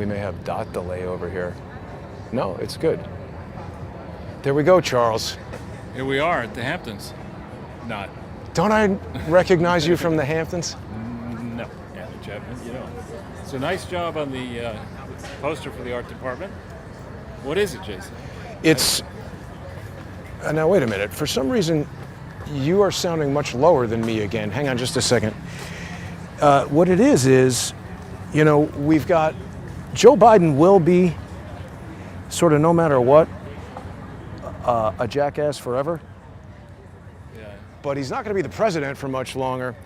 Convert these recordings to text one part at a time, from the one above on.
we may have dot delay over here. No, it's good. There we go, Charles. Here we are at the Hamptons. Not. Don't I recognize you from the Hamptons? No. Yeah, Chapman, you know. So nice job on the poster for the art department. What is it, Jason? It's, now wait a minute. For some reason, you are sounding much lower than me again. Hang on just a second. What it is, you know, we've got, Joe Biden will be, sort of no matter what, a jackass forever. Yeah. But he's not going to be the president for much longer.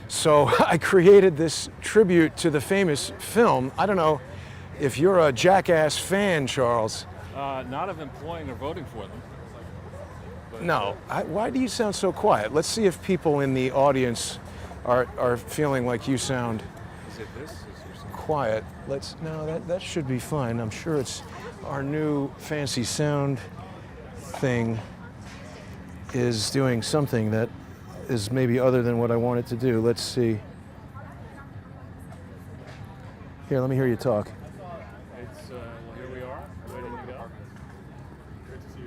So I created this tribute to the famous film. I don't know if you're a Jackass fan, Charles. Not of employing or voting for them. But, No. Why do you sound so quiet? Let's see if people in the audience are feeling like you sound Is it this? Is there some... quiet. No, that should be fine. I'm sure it's our new fancy sound thing is doing something that is maybe other than what I want it to do. Let's see. Here, let me hear you talk. It's, well, here we are, waiting to go.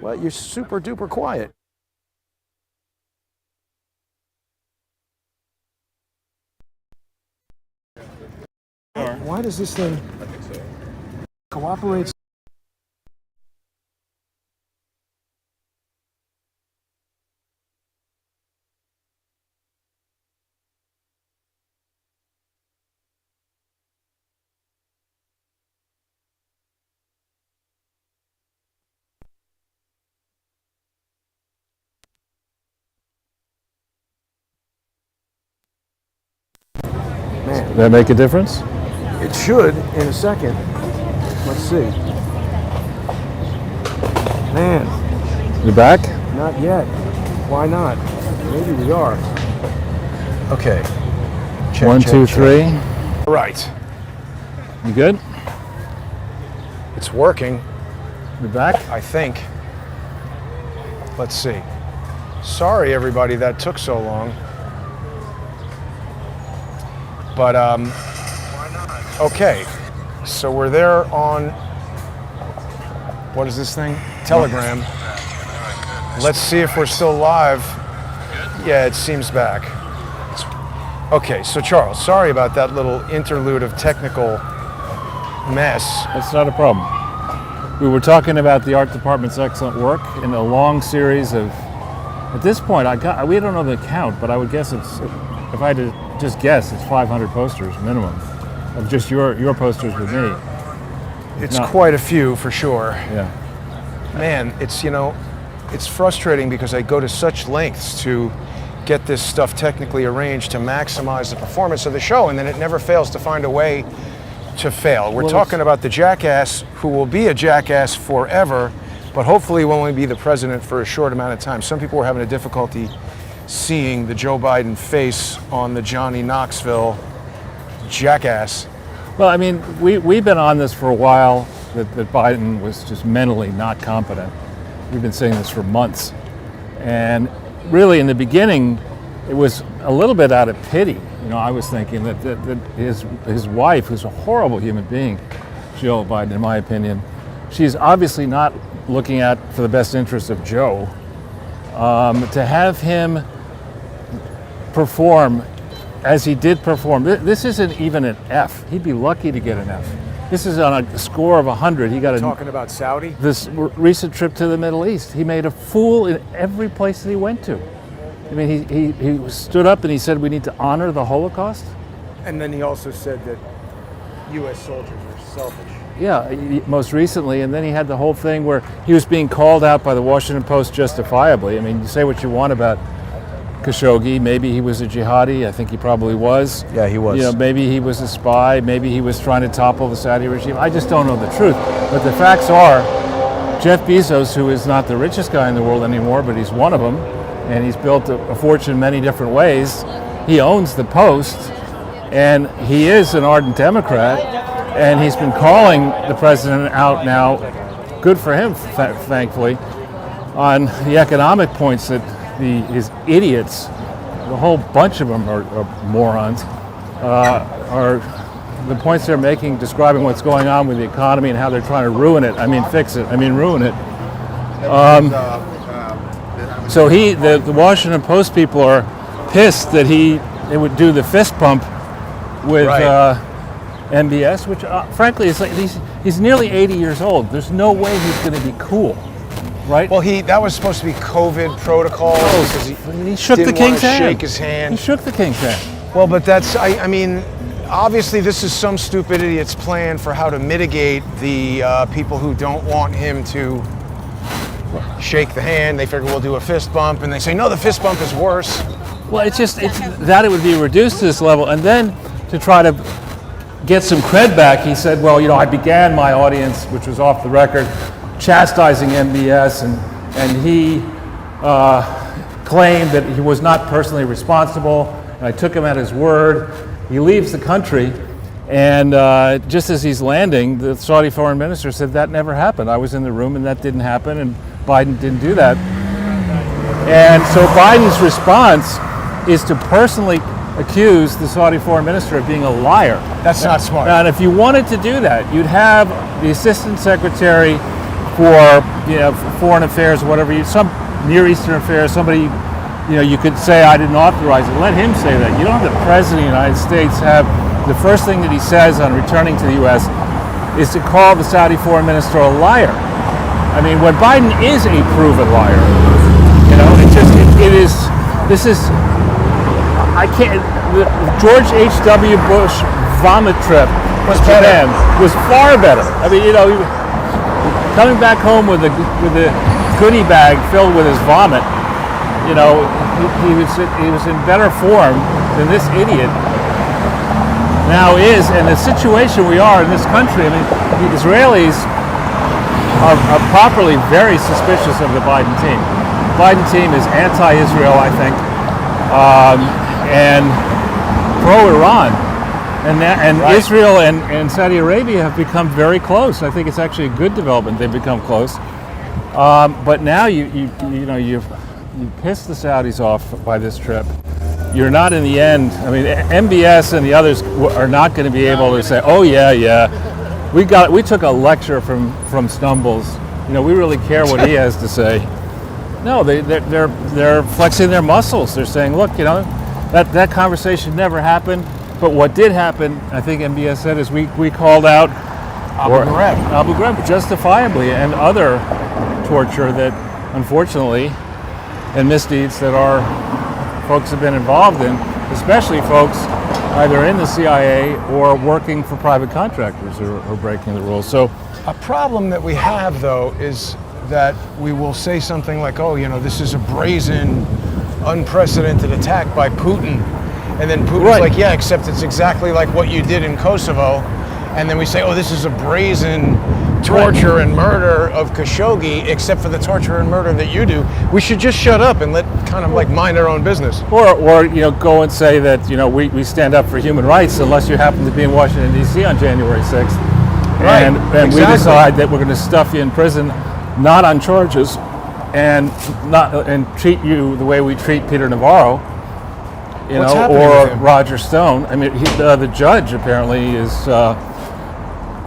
Well, you're super duper quiet. Why does this thing cooperate? Man, Does that make a difference? it should in a second. Let's see. Man, You back? not yet. Why not? Maybe we are. Okay. Check, 1, check, 2, check. 3. Right. You good? It's working, You back? I think. Let's see. Sorry, everybody, that took so long. But, okay. So we're there on, what is this thing? Telegram. Let's see if we're still live. Yeah, it seems back. Okay, so Charles, sorry about that little interlude of technical mess. That's not a problem. We were talking about the art department's excellent work in a long series of, at this point, we don't know the count, but I would guess it's, if I had to just guess, it's 500 posters minimum of just your posters with me. It's No. quite a few for sure. Yeah. Man, it's, you know, it's frustrating because I go to such lengths to get this stuff technically arranged to maximize the performance of the show, and then it never fails to find a way to fail. We're Well, talking about the jackass who will be a jackass forever, but hopefully will only be the president for a short amount of time. Some people are having a difficulty seeing the Joe Biden face on the Johnny Knoxville jackass. Well, I mean, we've been on this for a while, that Biden was just mentally not competent. We've been saying this for months. And really, in the beginning, it was a little bit out of pity. You know, I was thinking that his wife, who's a horrible human being, Jill Biden, in my opinion, she's obviously not looking out for the best interest of Joe. To have him perform as he did perform, this isn't even an F. He'd be lucky to get an F. This is on a score of 100. He got Talking about Saudi? this recent trip to the Middle East. He made a fool in every place that he went to. I mean, he stood up and he said we need to honor the Holocaust. And then he also said that U.S. soldiers are selfish. Yeah, most recently, and then he had the whole thing where he was being called out by the Washington Post justifiably. I mean, you say what you want about Khashoggi. Maybe he was a jihadi. I think he probably was. Yeah, he was. You know, maybe he was a spy. Maybe he was trying to topple the Saudi regime. I just don't know the truth. But the facts are, Jeff Bezos, who is not the richest guy in the world anymore, but he's one of them, and he's built a fortune many different ways. He owns the Post, and he is an ardent Democrat, and he's been calling the president out now, good for him, thankfully, on the economic points that his idiots, the whole bunch of them are morons, are the points they're making, describing what's going on with the economy and how they're trying to ruin it. I mean, fix it. I mean, ruin it. So the Washington Post people are pissed that they would do the fist bump with MBS, which frankly is like he's nearly 80 years old. There's no way he's going to be cool, right? Well, that was supposed to be COVID protocol because he shook the king's hand. Shake his hand. He shook the king's hand. Well, but that's I mean, obviously this is some stupid idiot's plan for how to mitigate the people who don't want him to shake the hand. They figure we'll do a fist bump, and they say no, the fist bump is worse. Well, it's that it would be reduced to this level, and then to try to get some cred back, he said, well, I began my audience, which was off the record, chastising MBS, and he claimed that he was not personally responsible, and I took him at his word. He leaves the country, and just as he's landing, the Saudi foreign minister said that never happened. I was in the room, and that didn't happen, and Biden didn't do that. And so Biden's response is to personally accuse the Saudi foreign minister of being a liar. That's not smart. And if you wanted to do that, you'd have the assistant secretary for foreign affairs, whatever, some Near Eastern affairs, somebody, you could say I didn't authorize it. Let him say that. You don't have the president of the United States have the first thing that he says on returning to the U.S. is to call the Saudi foreign minister a liar. I mean, when Biden is a proven liar, I can't. The George H.W. Bush vomit trip was Japan was far better. I mean, coming back home with a goodie bag filled with his vomit, he was in better form than this idiot now is. And the situation we are in this country, I mean, the Israelis are properly very suspicious of the Biden team. The Biden team is anti-Israel, I think. And pro-Iran, and right. Israel and Saudi Arabia have become very close. I think it's actually a good development. They've become close, but now you pissed the Saudis off by this trip. You're not in the end. I mean, MBS and the others are not going to be able to say, "Oh yeah, we took a lecture from Stumbles. We really care what he has to say." No, they're flexing their muscles. They're saying, look, that conversation never happened. But what did happen, I think MBS said, is we called out Abu Ghraib justifiably, and other torture that, unfortunately, and misdeeds that our folks have been involved in, especially folks either in the CIA or working for private contractors who are breaking the rules. So, a problem that we have, though, is that we will say something like, oh, this is a brazen, unprecedented attack by Putin. And then Putin's like, yeah, except it's exactly like what you did in Kosovo. And then we say, oh, this is a brazen torture and murder of Khashoggi, except for the torture and murder that you do. We should just shut up and let mind our own business. Or go and say that, we stand up for human rights unless you happen to be in Washington, D.C. on January 6th. Right, and exactly. We decide that we're going to stuff you in prison, not on charges, and treat you the way we treat Peter Navarro, or Roger Stone. I mean, the judge apparently is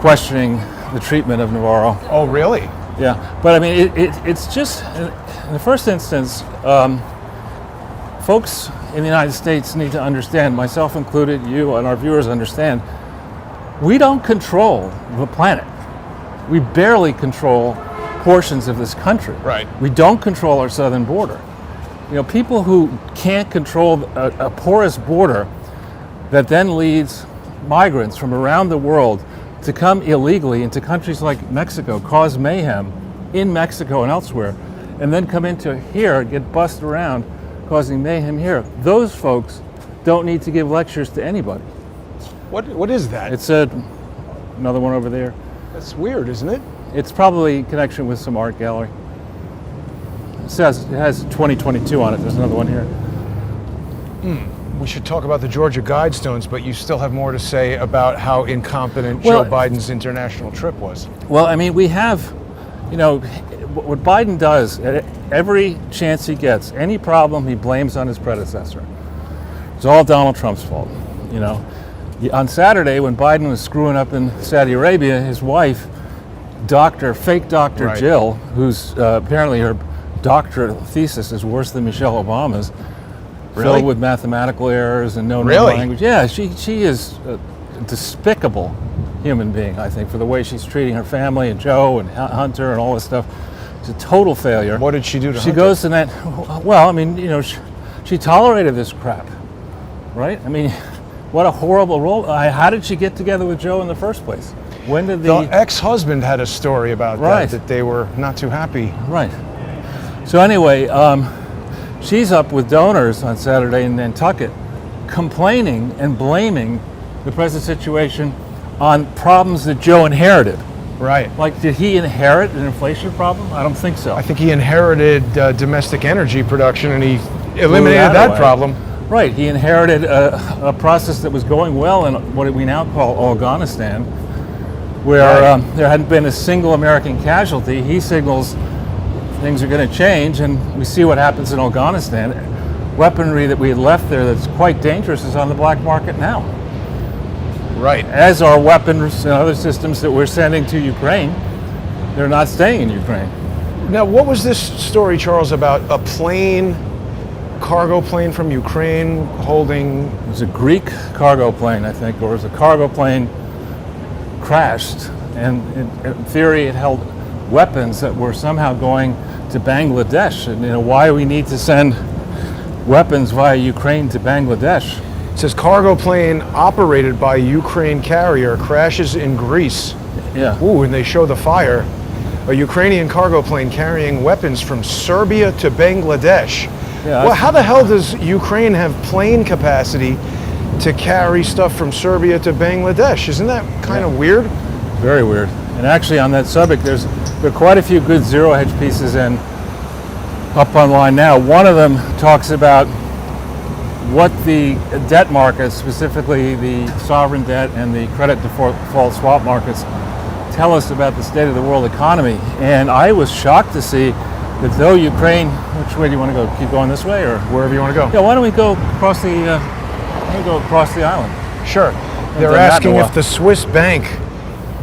questioning the treatment of Navarro. Oh, really? Yeah, but I mean, it's just in the first instance, folks in the United States need to understand, myself included, you and our viewers understand, we don't control the planet. We barely control portions of this country. Right. We don't control our southern border. People who can't control a porous border that then leads migrants from around the world to come illegally into countries like Mexico, cause mayhem in Mexico and elsewhere, and then come into here, get bussed around, causing mayhem here. Those folks don't need to give lectures to anybody. What is that? It's another one over there. That's weird, isn't it? It's probably in connection with some art gallery. It has 2022 on it. There's another one here. We should talk about the Georgia Guidestones, but you still have more to say about how incompetent Joe Biden's international trip was. Well, I mean, we have, what Biden does, at every chance he gets, any problem he blames on his predecessor. It's all Donald Trump's fault, On Saturday, when Biden was screwing up in Saudi Arabia, his wife, fake doctor Right. Jill, who's apparently her doctorate thesis is worse than Michelle Obama's, Really? filled with mathematical errors and no known Really? language. Yeah, she is a despicable human being, I think, for the way she's treating her family and Joe and Hunter and all this stuff. It's a total failure. What did she do to She Hunter? goes to that. Well, I mean, she tolerated this crap, right? I mean, what a horrible role. How did she get together with Joe in the first place? When did The ex-husband had a story about Right. that they were not too happy. Right. So anyway, she's up with donors on Saturday in Nantucket, complaining and blaming the present situation on problems that Joe inherited. Right. Like, did he inherit an inflation problem? I don't think so. I think he inherited domestic energy production, and he eliminated that away. problem. Right, he inherited a process that was going well in what we now call Afghanistan, where Right. there hadn't been a single American casualty. He signals things are going to change, and we see what happens in Afghanistan. Weaponry that we had left there that's quite dangerous is on the black market now, Right. as are weapons and other systems that we're sending to Ukraine. They're not staying in Ukraine. Now, what was this story, Charles, about a cargo plane from Ukraine holding? It was a Greek cargo plane, I think, or it was a cargo plane crashed, and in theory it held weapons that were somehow going to Bangladesh. And why we need to send weapons via Ukraine to Bangladesh. It says cargo plane operated by Ukraine carrier crashes in Greece. Yeah. Ooh, and they show the fire. A Ukrainian cargo plane carrying weapons from Serbia to Bangladesh. Yeah, Well, how the hell does Ukraine have plane capacity to carry stuff from Serbia to Bangladesh? Isn't that kind of weird? Very weird. And actually, on that subject, there are quite a few good zero hedge pieces up online now. One of them talks about what the debt markets, specifically the sovereign debt and the credit default swap markets, tell us about the state of the world economy. And I was shocked to see that though Ukraine, which way do you want to go? Keep going this way, or Wherever you want to go. yeah? Why don't we go across the island? Sure. done They're that in asking a while. if the Swiss bank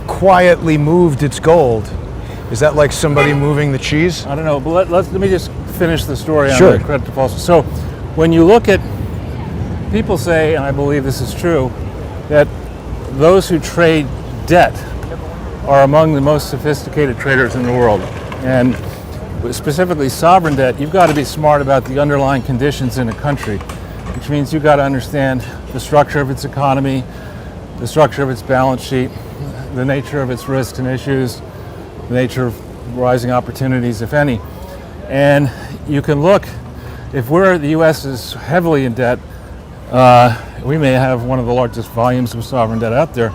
quietly moved its gold. Is that like somebody moving the cheese? I don't know, but let me just finish the story on Sure. the credit default. So when you look at, people say, and I believe this is true, that those who trade debt are among the most sophisticated traders in the world. And specifically sovereign debt, you've got to be smart about the underlying conditions in a country, which means you've got to understand the structure of its economy, the structure of its balance sheet, the nature of its risks and issues, the nature of rising opportunities, if any. And you can look, if the U.S. is heavily in debt, we may have one of the largest volumes of sovereign debt out there.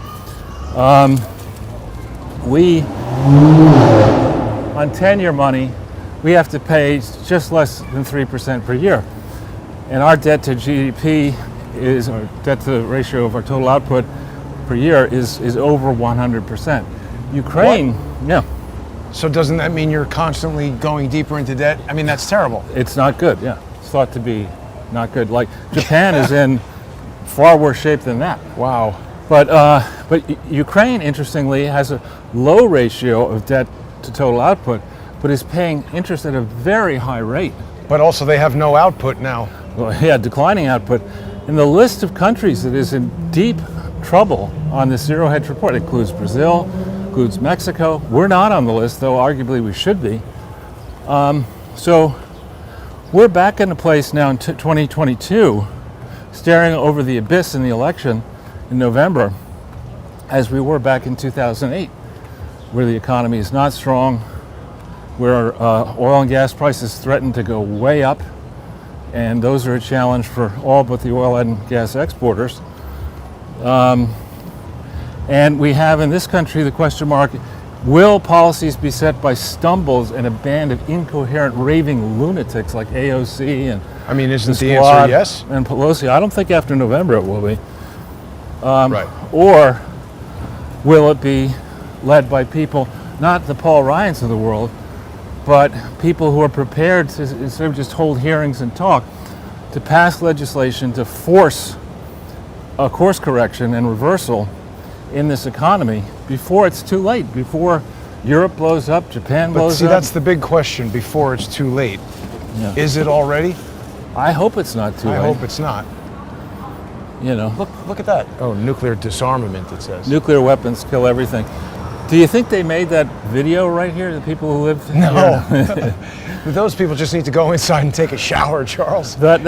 On 10-year money, we have to pay just less than 3% per year. And our debt to GDP or debt to the ratio of our total output per year is over 100%. Ukraine, yeah, So doesn't that mean you're constantly going deeper into debt? I mean, that's terrible. it's not good, yeah. It's thought to be not good. Like Japan is in far worse shape than that. Wow. But Ukraine, interestingly, has a low ratio of debt to total output, but is paying interest at a very high rate. But also they have no output now. Well, yeah, declining output. And the list of countries that is in deep trouble on this zero hedge report includes Brazil, includes Mexico. We're not on the list, though arguably we should be. So we're back in a place now in 2022, staring over the abyss in the election in November, as we were back in 2008, where the economy is not strong, where oil and gas prices threaten to go way up, and those are a challenge for all but the oil and gas exporters. And we have in this country the question mark, will policies be set by stumbles and a band of incoherent raving lunatics like AOC and I mean, isn't the the Squad answer yes? and Pelosi? I don't think after November it will be. Right. Or will it be led by people, not the Paul Ryans of the world, but people who are prepared to, instead of just hold hearings and talk, to pass legislation to force a course correction and reversal in this economy before it's too late, before Europe blows up, Japan But blows see, up. that's the big question before it's too late. Yeah. Is it already? I hope it's not too late. I hope it's not. You know, Look at that. Oh, nuclear disarmament, it says. nuclear weapons kill everything. Do you think they made that video right here, the people who live here? No. Those people just need to go inside and take a shower, Charles. That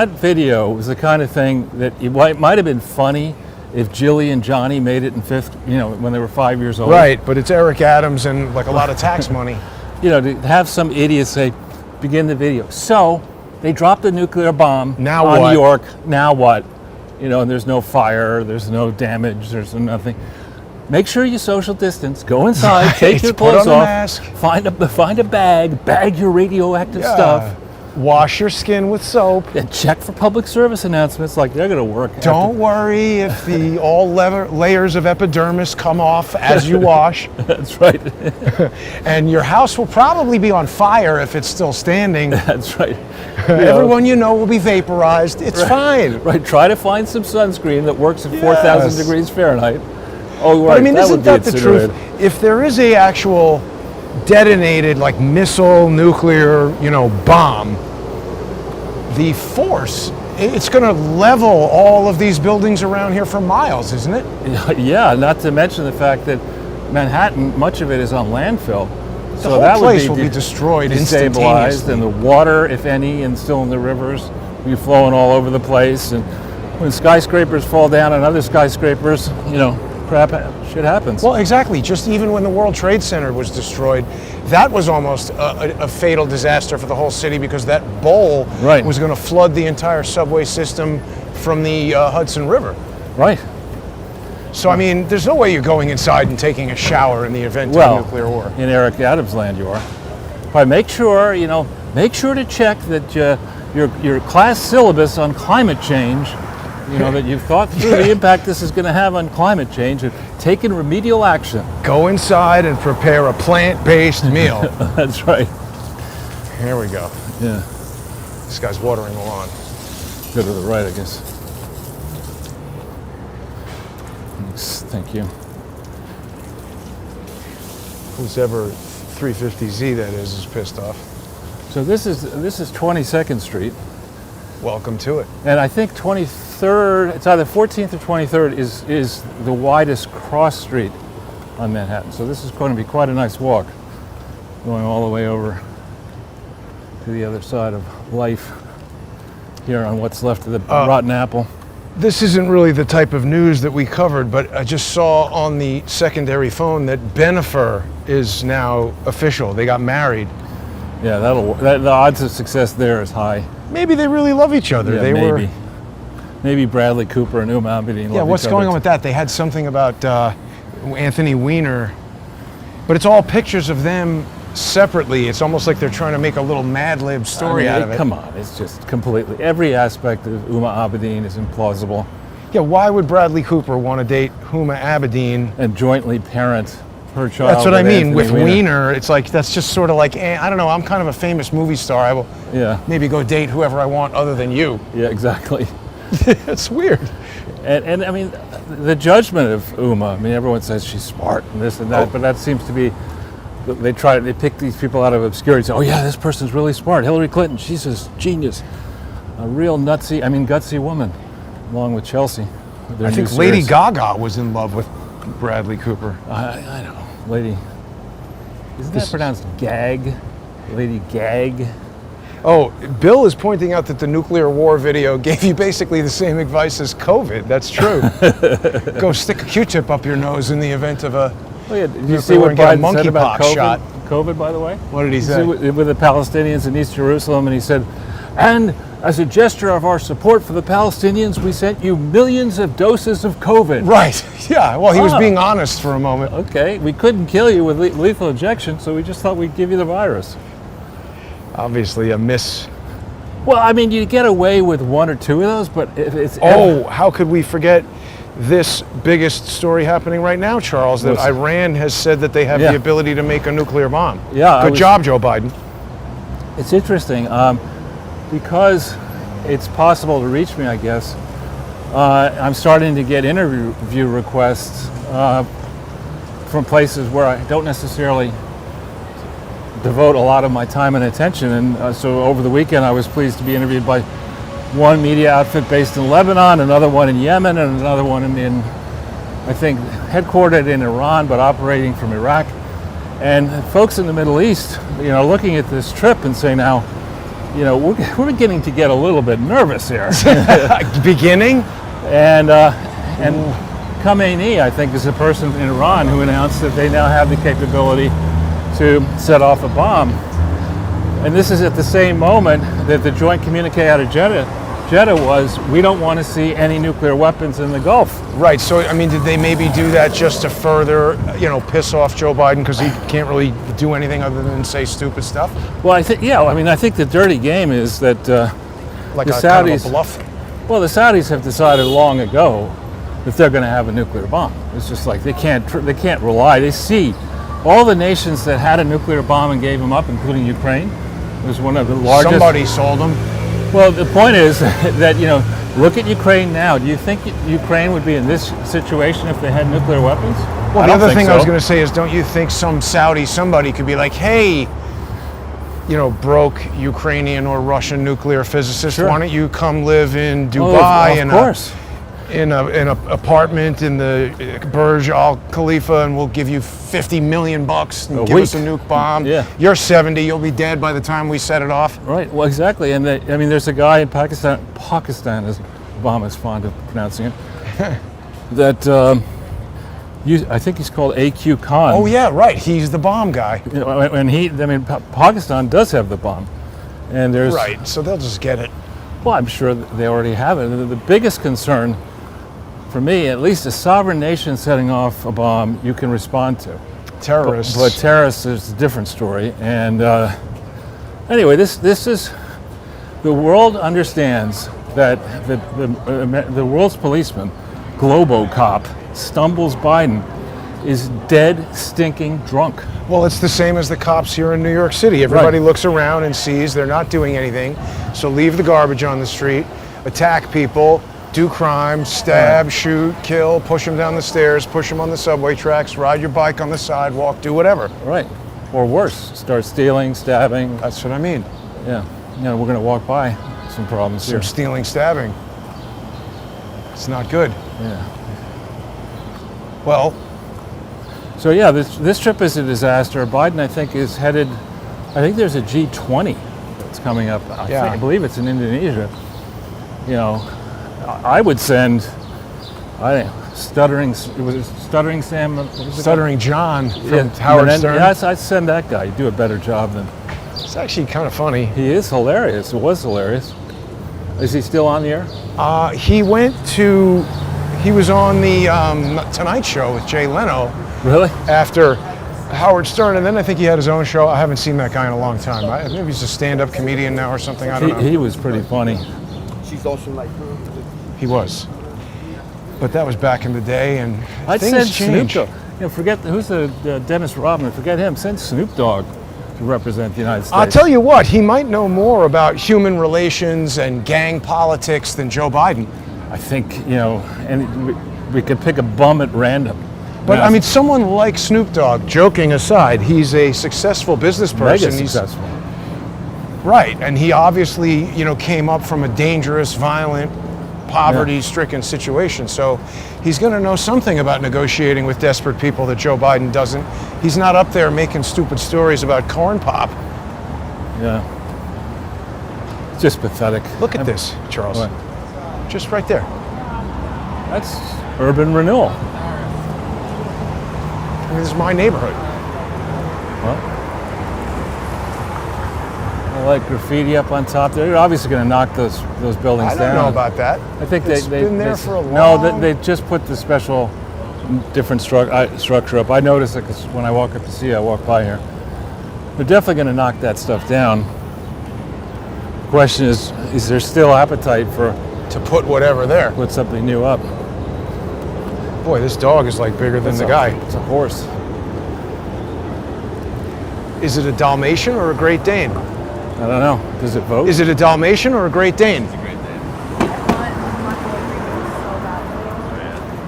video was the kind of thing that it might have been funny if Jilly and Johnny made it in fifth, when they were 5 years old. Right, but it's Eric Adams and like a lot of tax money. To have some idiot say, begin the video. So they dropped a nuclear bomb Now on what? New York. Now what? And there's no fire, there's no damage, there's nothing. Make sure you social distance. Go inside, Right, take your put clothes on a off, mask. find a bag your radioactive stuff, Wash your skin with soap. and check for public service announcements like they're going to work. Don't worry if the layers of epidermis come off as you wash. That's right. And your house will probably be on fire if it's still standing. That's right. Everyone you know will be vaporized. It's fine. Right. Try to find some sunscreen that works at Yes. 4,000 degrees Fahrenheit. Oh, right. But I mean, that isn't would be that the truth? incinerated. If there is a actual detonated, like missile, nuclear, bomb, the force, it's going to level all of these buildings around here for miles, isn't it? Yeah, not to mention the fact that Manhattan, much of it is on landfill. The whole place will be destroyed destabilized, instantaneously. and the water, if any, and still in the rivers, will be flowing all over the place. And when skyscrapers fall down on other skyscrapers, shit happens. Well, exactly. Just even when the World Trade Center was destroyed, that was almost a fatal disaster for the whole city because that bowl Right. was going to flood the entire subway system from the Hudson River. Right. So, I mean, there's no way you're going inside and taking a shower in the event of nuclear war. In Eric Adams' land, you are. But make sure to check that your class syllabus on climate change, that you've thought through the impact this is going to have on climate change and taken remedial action. Go inside and prepare a plant-based meal. That's right. Here we go. Yeah. This guy's watering the lawn. Go to the right, I guess. Thanks. Thank you. Whoever 350Z that is pissed off. So this is 22nd Street, Welcome to it. and I think 23rd. It's either 14th or 23rd is the widest cross street on Manhattan. So this is going to be quite a nice walk, going all the way over to the other side of life here on what's left of the rotten apple. This isn't really the type of news that we covered, but I just saw on the secondary phone that Bennifer is now official. They got married. Yeah, the odds of success there is high. Maybe they really love each other. Yeah, maybe Bradley Cooper and Uma Abedin. Yeah, what's going on with that? They had something about Anthony Weiner, but it's all pictures of them separately. It's almost like they're trying to make a little Mad Lib story out of it. Come on, it's just completely, every aspect of Uma Abedin is implausible. Yeah, why would Bradley Cooper want to date Huma Abedin? And jointly parent her child. That's what I mean. Anthony With Weiner, it's like, that's just sort of like, I don't know, I'm kind of a famous movie star. I will maybe go date whoever I want other than you. Yeah, exactly. It's weird. And I mean, the judgment of Uma, I mean, everyone says she's smart and this and that, but that seems to be, they pick these people out of obscurity. Say, oh yeah, this person's really smart. Hillary Clinton, she's a genius. A real gutsy woman, along with Chelsea. I think Lady Gaga was in love with Bradley Cooper. I know. Lady. Isn't that pronounced Gag? Lady Gag? Oh, Bill is pointing out that the nuclear war video gave you basically the same advice as COVID. That's true. Go stick a Q-tip up your nose in the event of a... Oh yeah, did you see what Biden said about monkeypox shot? COVID, by the way? What did he say? With the Palestinians in East Jerusalem, and he said, and as a gesture of our support for the Palestinians, we sent you millions of doses of COVID. Right, yeah. Well, he was being honest for a moment. Okay, we couldn't kill you with lethal injection, so we just thought we'd give you the virus. Obviously a miss. Well, I mean, you get away with one or two of those, but if it's... how could we forget this biggest story happening right now, Charles, that Iran has said that they have the ability to make a nuclear bomb. Yeah. Good job, Joe Biden. It's interesting, because it's possible to reach me, I guess. I'm starting to get interview requests from places where I don't necessarily devote a lot of my time and attention. And so over the weekend, I was pleased to be interviewed by one media outfit based in Lebanon, another one in Yemen, and another one in I think, headquartered in Iran, but operating from Iraq. And folks in the Middle East, looking at this trip and saying now, we're beginning to get a little bit nervous here. Beginning? And Khamenei, I think, is the person in Iran who announced that they now have the capability to set off a bomb. And this is at the same moment that the joint communique out of Jeddah was, we don't want to see any nuclear weapons in the Gulf. Right. So, I mean, did they maybe do that just to further, piss off Joe Biden because he can't really do anything other than say stupid stuff? Well, I think the dirty game is that Like the a Saudis, kind of a bluff? Well, the Saudis have decided long ago that they're going to have a nuclear bomb. It's just like they can't rely. They see all the nations that had a nuclear bomb and gave them up, including Ukraine. It was one of the largest. Somebody sold them. Well, the point is that, look at Ukraine now. Do you think Ukraine would be in this situation if they had nuclear weapons? Well, the other thing I was going to say is, don't you think somebody could be like, hey, broke Ukrainian or Russian nuclear physicist, sure, why don't you come live in Dubai in an apartment in the Burj Al Khalifa, and we'll give you $50 million and give us a nuke bomb. Yeah. You're 70, you'll be dead by the time we set it off. Right, well, exactly. And there's a guy in Pakistan, as Obama's fond of pronouncing it, that I think he's called A.Q. Khan. Oh yeah, right, he's the bomb guy. And Pakistan does have the bomb. And there's... Right, so they'll just get it. Well, I'm sure they already have it. The biggest concern, for me, at least a sovereign nation setting off a bomb, you can respond to. Terrorists. But terrorists is a different story. And anyway, this is, the world understands that the world's policeman, Globocop, Stumbles Biden, is dead, stinking drunk. Well, it's the same as the cops here in New York City. Everybody looks around and sees they're not doing anything. So leave the garbage on the street, attack people, do crime, stab, shoot, kill, push them down the stairs, push them on the subway tracks, ride your bike on the sidewalk, do whatever. Right. Or worse, start stealing, stabbing. That's what I mean. Yeah. We're going to walk by some problems here. Some stealing, stabbing. It's not good. Yeah. Well, so yeah, this trip is a disaster. Biden, I think, is headed, I think there's a G20 that's coming up. I believe it's in Indonesia. I would send, Stuttering Sam? Stuttering John from Howard Stern. Yeah, I'd send that guy. He'd do a better job than. It's actually kind of funny. He is hilarious. It was hilarious. Is he still on the air? He was on the Tonight Show with Jay Leno. Really? After Howard Stern, and then I think he had his own show. I haven't seen that guy in a long time. Maybe he's a stand-up comedian now or something. I don't know. He was pretty funny. She's also like. He was. But that was back in the day, and I'd things send change. Snoop Dogg. Forget who's the Dennis Rodman. Forget him. Send Snoop Dogg to represent the United States. I'll tell you what, he might know more about human relations and gang politics than Joe Biden. I think, and we could pick a bum at random. But I mean, someone like Snoop Dogg, joking aside, he's a successful business person. Mega successful. Right, and he obviously, came up from a dangerous, violent, poverty-stricken situation. So he's going to know something about negotiating with desperate people that Joe Biden doesn't. He's not up there making stupid stories about corn pop. Yeah. It's just pathetic. Look at this, Charles. What? Just right there. That's urban renewal. I mean, this is my neighborhood. Well, I like graffiti up on top there. They're obviously going to knock those buildings down. I don't know about that. I think it's been there for a long. No, they just put the special, different structure up. I noticed it because when I walk up to see, I walk by here. They're definitely going to knock that stuff down. The question is there still appetite to put whatever there? Put something new up. Boy, this dog is like bigger than the guy. It's a horse. Is it a Dalmatian or a Great Dane? I don't know. Does it vote? Is it a Dalmatian or a Great Dane? It's a great day.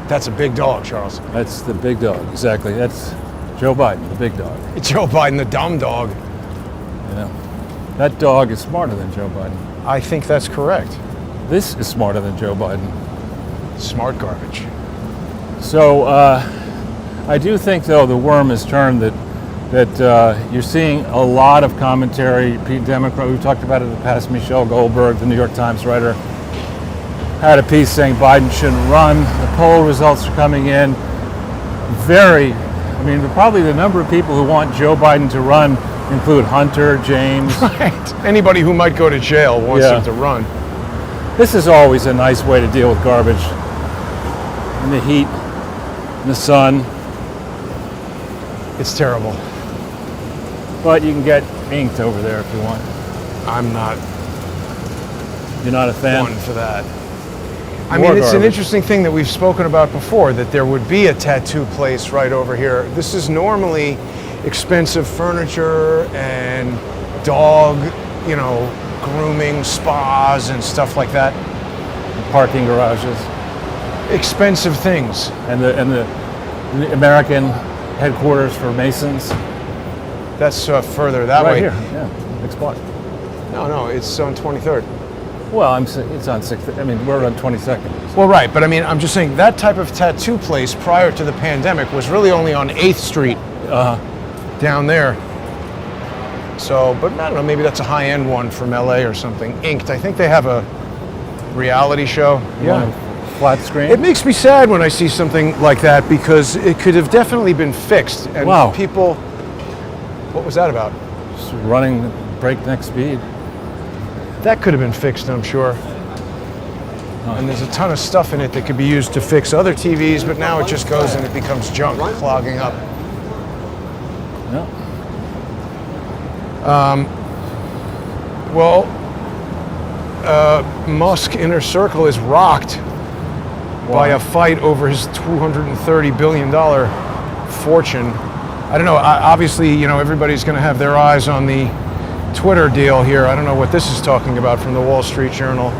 That's a big dog, Charles. That's the big dog, exactly. That's Joe Biden, the big dog. It's Joe Biden, the dumb dog. Yeah. That dog is smarter than Joe Biden. I think that's correct. This is smarter than Joe Biden. Smart garbage. So I do think, though, the worm has turned that you're seeing a lot of commentary. Democrat, we've talked about it in the past. Michelle Goldberg, the New York Times writer, had a piece saying Biden shouldn't run. The poll results are coming in. Probably the number of people who want Joe Biden to run include Hunter, James. Right. Anybody who might go to jail wants him to run. This is always a nice way to deal with garbage. In the heat, in the sun. It's terrible. But you can get inked over there if you want. I'm not You're not a fan? one for that. I mean, it's an interesting thing that we've spoken about before, that there would be a tattoo place right over here. This is normally expensive furniture and dog, grooming spas and stuff like that. Parking garages. Expensive things. And the American headquarters for Masons. That's further that right way. Here, yeah, next block. No, it's on 23rd. Well, it's on 6th. We're on 22nd. Well, right, but I'm just saying that type of tattoo place prior to the pandemic was really only on 8th Street down there. So, but I don't know, maybe that's a high-end one from LA or something. Inked. I think they have a reality show. Flat screen. It makes me sad when I see something like that because it could have definitely been fixed. And people, what was that about? Just running breakneck speed. That could have been fixed, I'm sure. And there's a ton of stuff in it that could be used to fix other TVs, but now it just goes and it becomes junk, clogging up. Yeah. Musk Inner Circle is rocked by a fight over his $230 billion fortune. I don't know, obviously, everybody's going to have their eyes on the Twitter deal here. I don't know what this is talking about from the Wall Street Journal,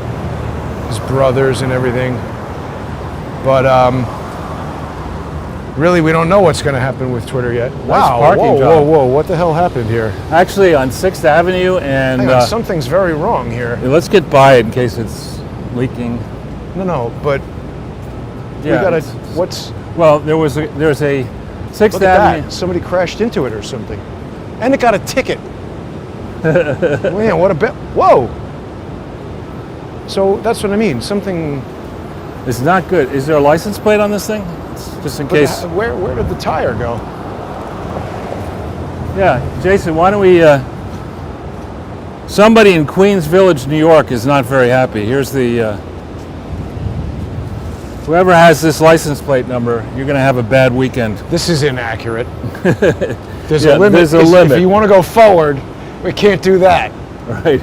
his brothers and everything. But really, we don't know what's going to happen with Twitter yet. Wow, whoa, what the hell happened here? Actually, on 6th Avenue and... Hang on, something's very wrong here. Let's get by it in case it's leaking. No, but we gotta, what's... Well, there's a 6th Look at Avenue... that. Somebody crashed into it or something. And it got a ticket. Man, what a bit. Whoa! So that's what I mean. Something. It's not good. Is there a license plate on this thing? Just in case. Where did the tire go? Yeah, Jason, why don't we... somebody in Queens Village, New York is not very happy. Here's the... whoever has this license plate number, you're going to have a bad weekend. This is inaccurate. There's a limit. There's a limit. If you want to go forward, we can't do that. Right.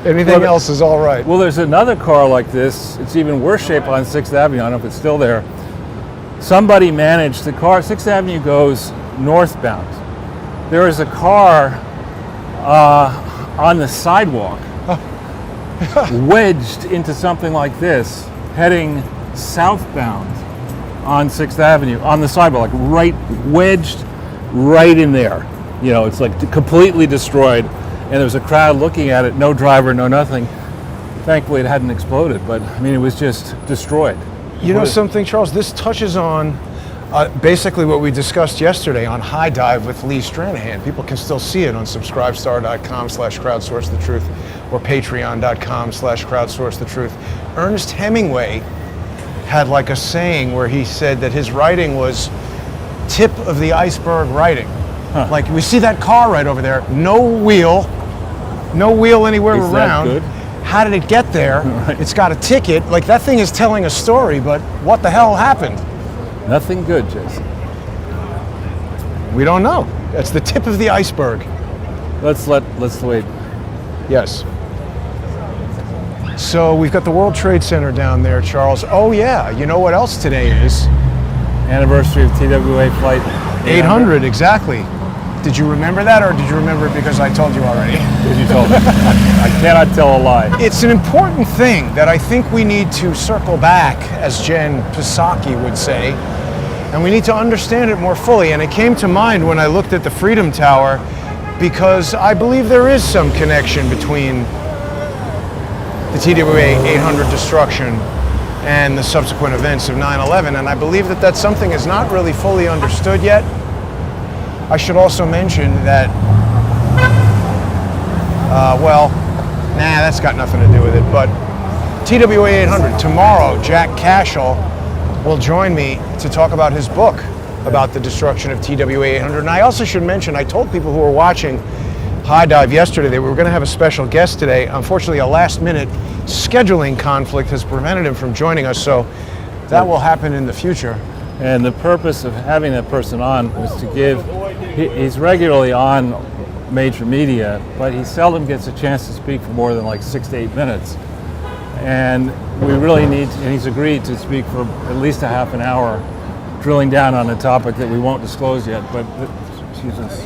Anything else is all right. Well, there's another car like this. It's even worse shape on 6th Avenue. I don't know if it's still there. Somebody managed the car. 6th Avenue goes northbound. There is a car on the sidewalk wedged into something like this, heading southbound on 6th Avenue, on the sidewalk, like wedged right in there. It's like completely destroyed. And there was a crowd looking at it, no driver, no nothing. Thankfully, it hadn't exploded, but it was just destroyed. You know something, Charles? This touches on basically what we discussed yesterday on High Dive with Lee Stranahan. People can still see it on subscribestar.com/crowdsourcethetruth or patreon.com/crowdsourcethetruth. Ernest Hemingway had like a saying where he said that his writing was tip of the iceberg writing. Like, we see that car right over there, no wheel anywhere Is around. that good? How did it get there? Right. It's got a ticket. Like, that thing is telling a story, but what the hell happened? Nothing good, Jason. We don't know. That's the tip of the iceberg. Let's wait. Yes. So we've got the World Trade Center down there, Charles. Oh yeah, you know what else today is? Anniversary of TWA flight 800, exactly. Did you remember that, or did you remember it because I told you already? As you told me. I cannot tell a lie. It's an important thing that I think we need to circle back, as Jen Psaki would say, and we need to understand it more fully. And it came to mind when I looked at the Freedom Tower, because I believe there is some connection between the TWA 800 destruction and the subsequent events of 9/11, and I believe that that's something is not really fully understood yet. I should also mention that, that's got nothing to do with it, but TWA 800, tomorrow, Jack Cashel will join me to talk about his book about the destruction of TWA 800. And I also should mention, I told people who were watching High Dive yesterday that we were going to have a special guest today. Unfortunately, a last-minute scheduling conflict has prevented him from joining us, so that will happen in the future. And the purpose of having that person on was to give, he's regularly on major media, but he seldom gets a chance to speak for more than like 6 to 8 minutes. And we really need, and he's agreed to speak for at least a half an hour, drilling down on a topic that we won't disclose yet, but Jesus.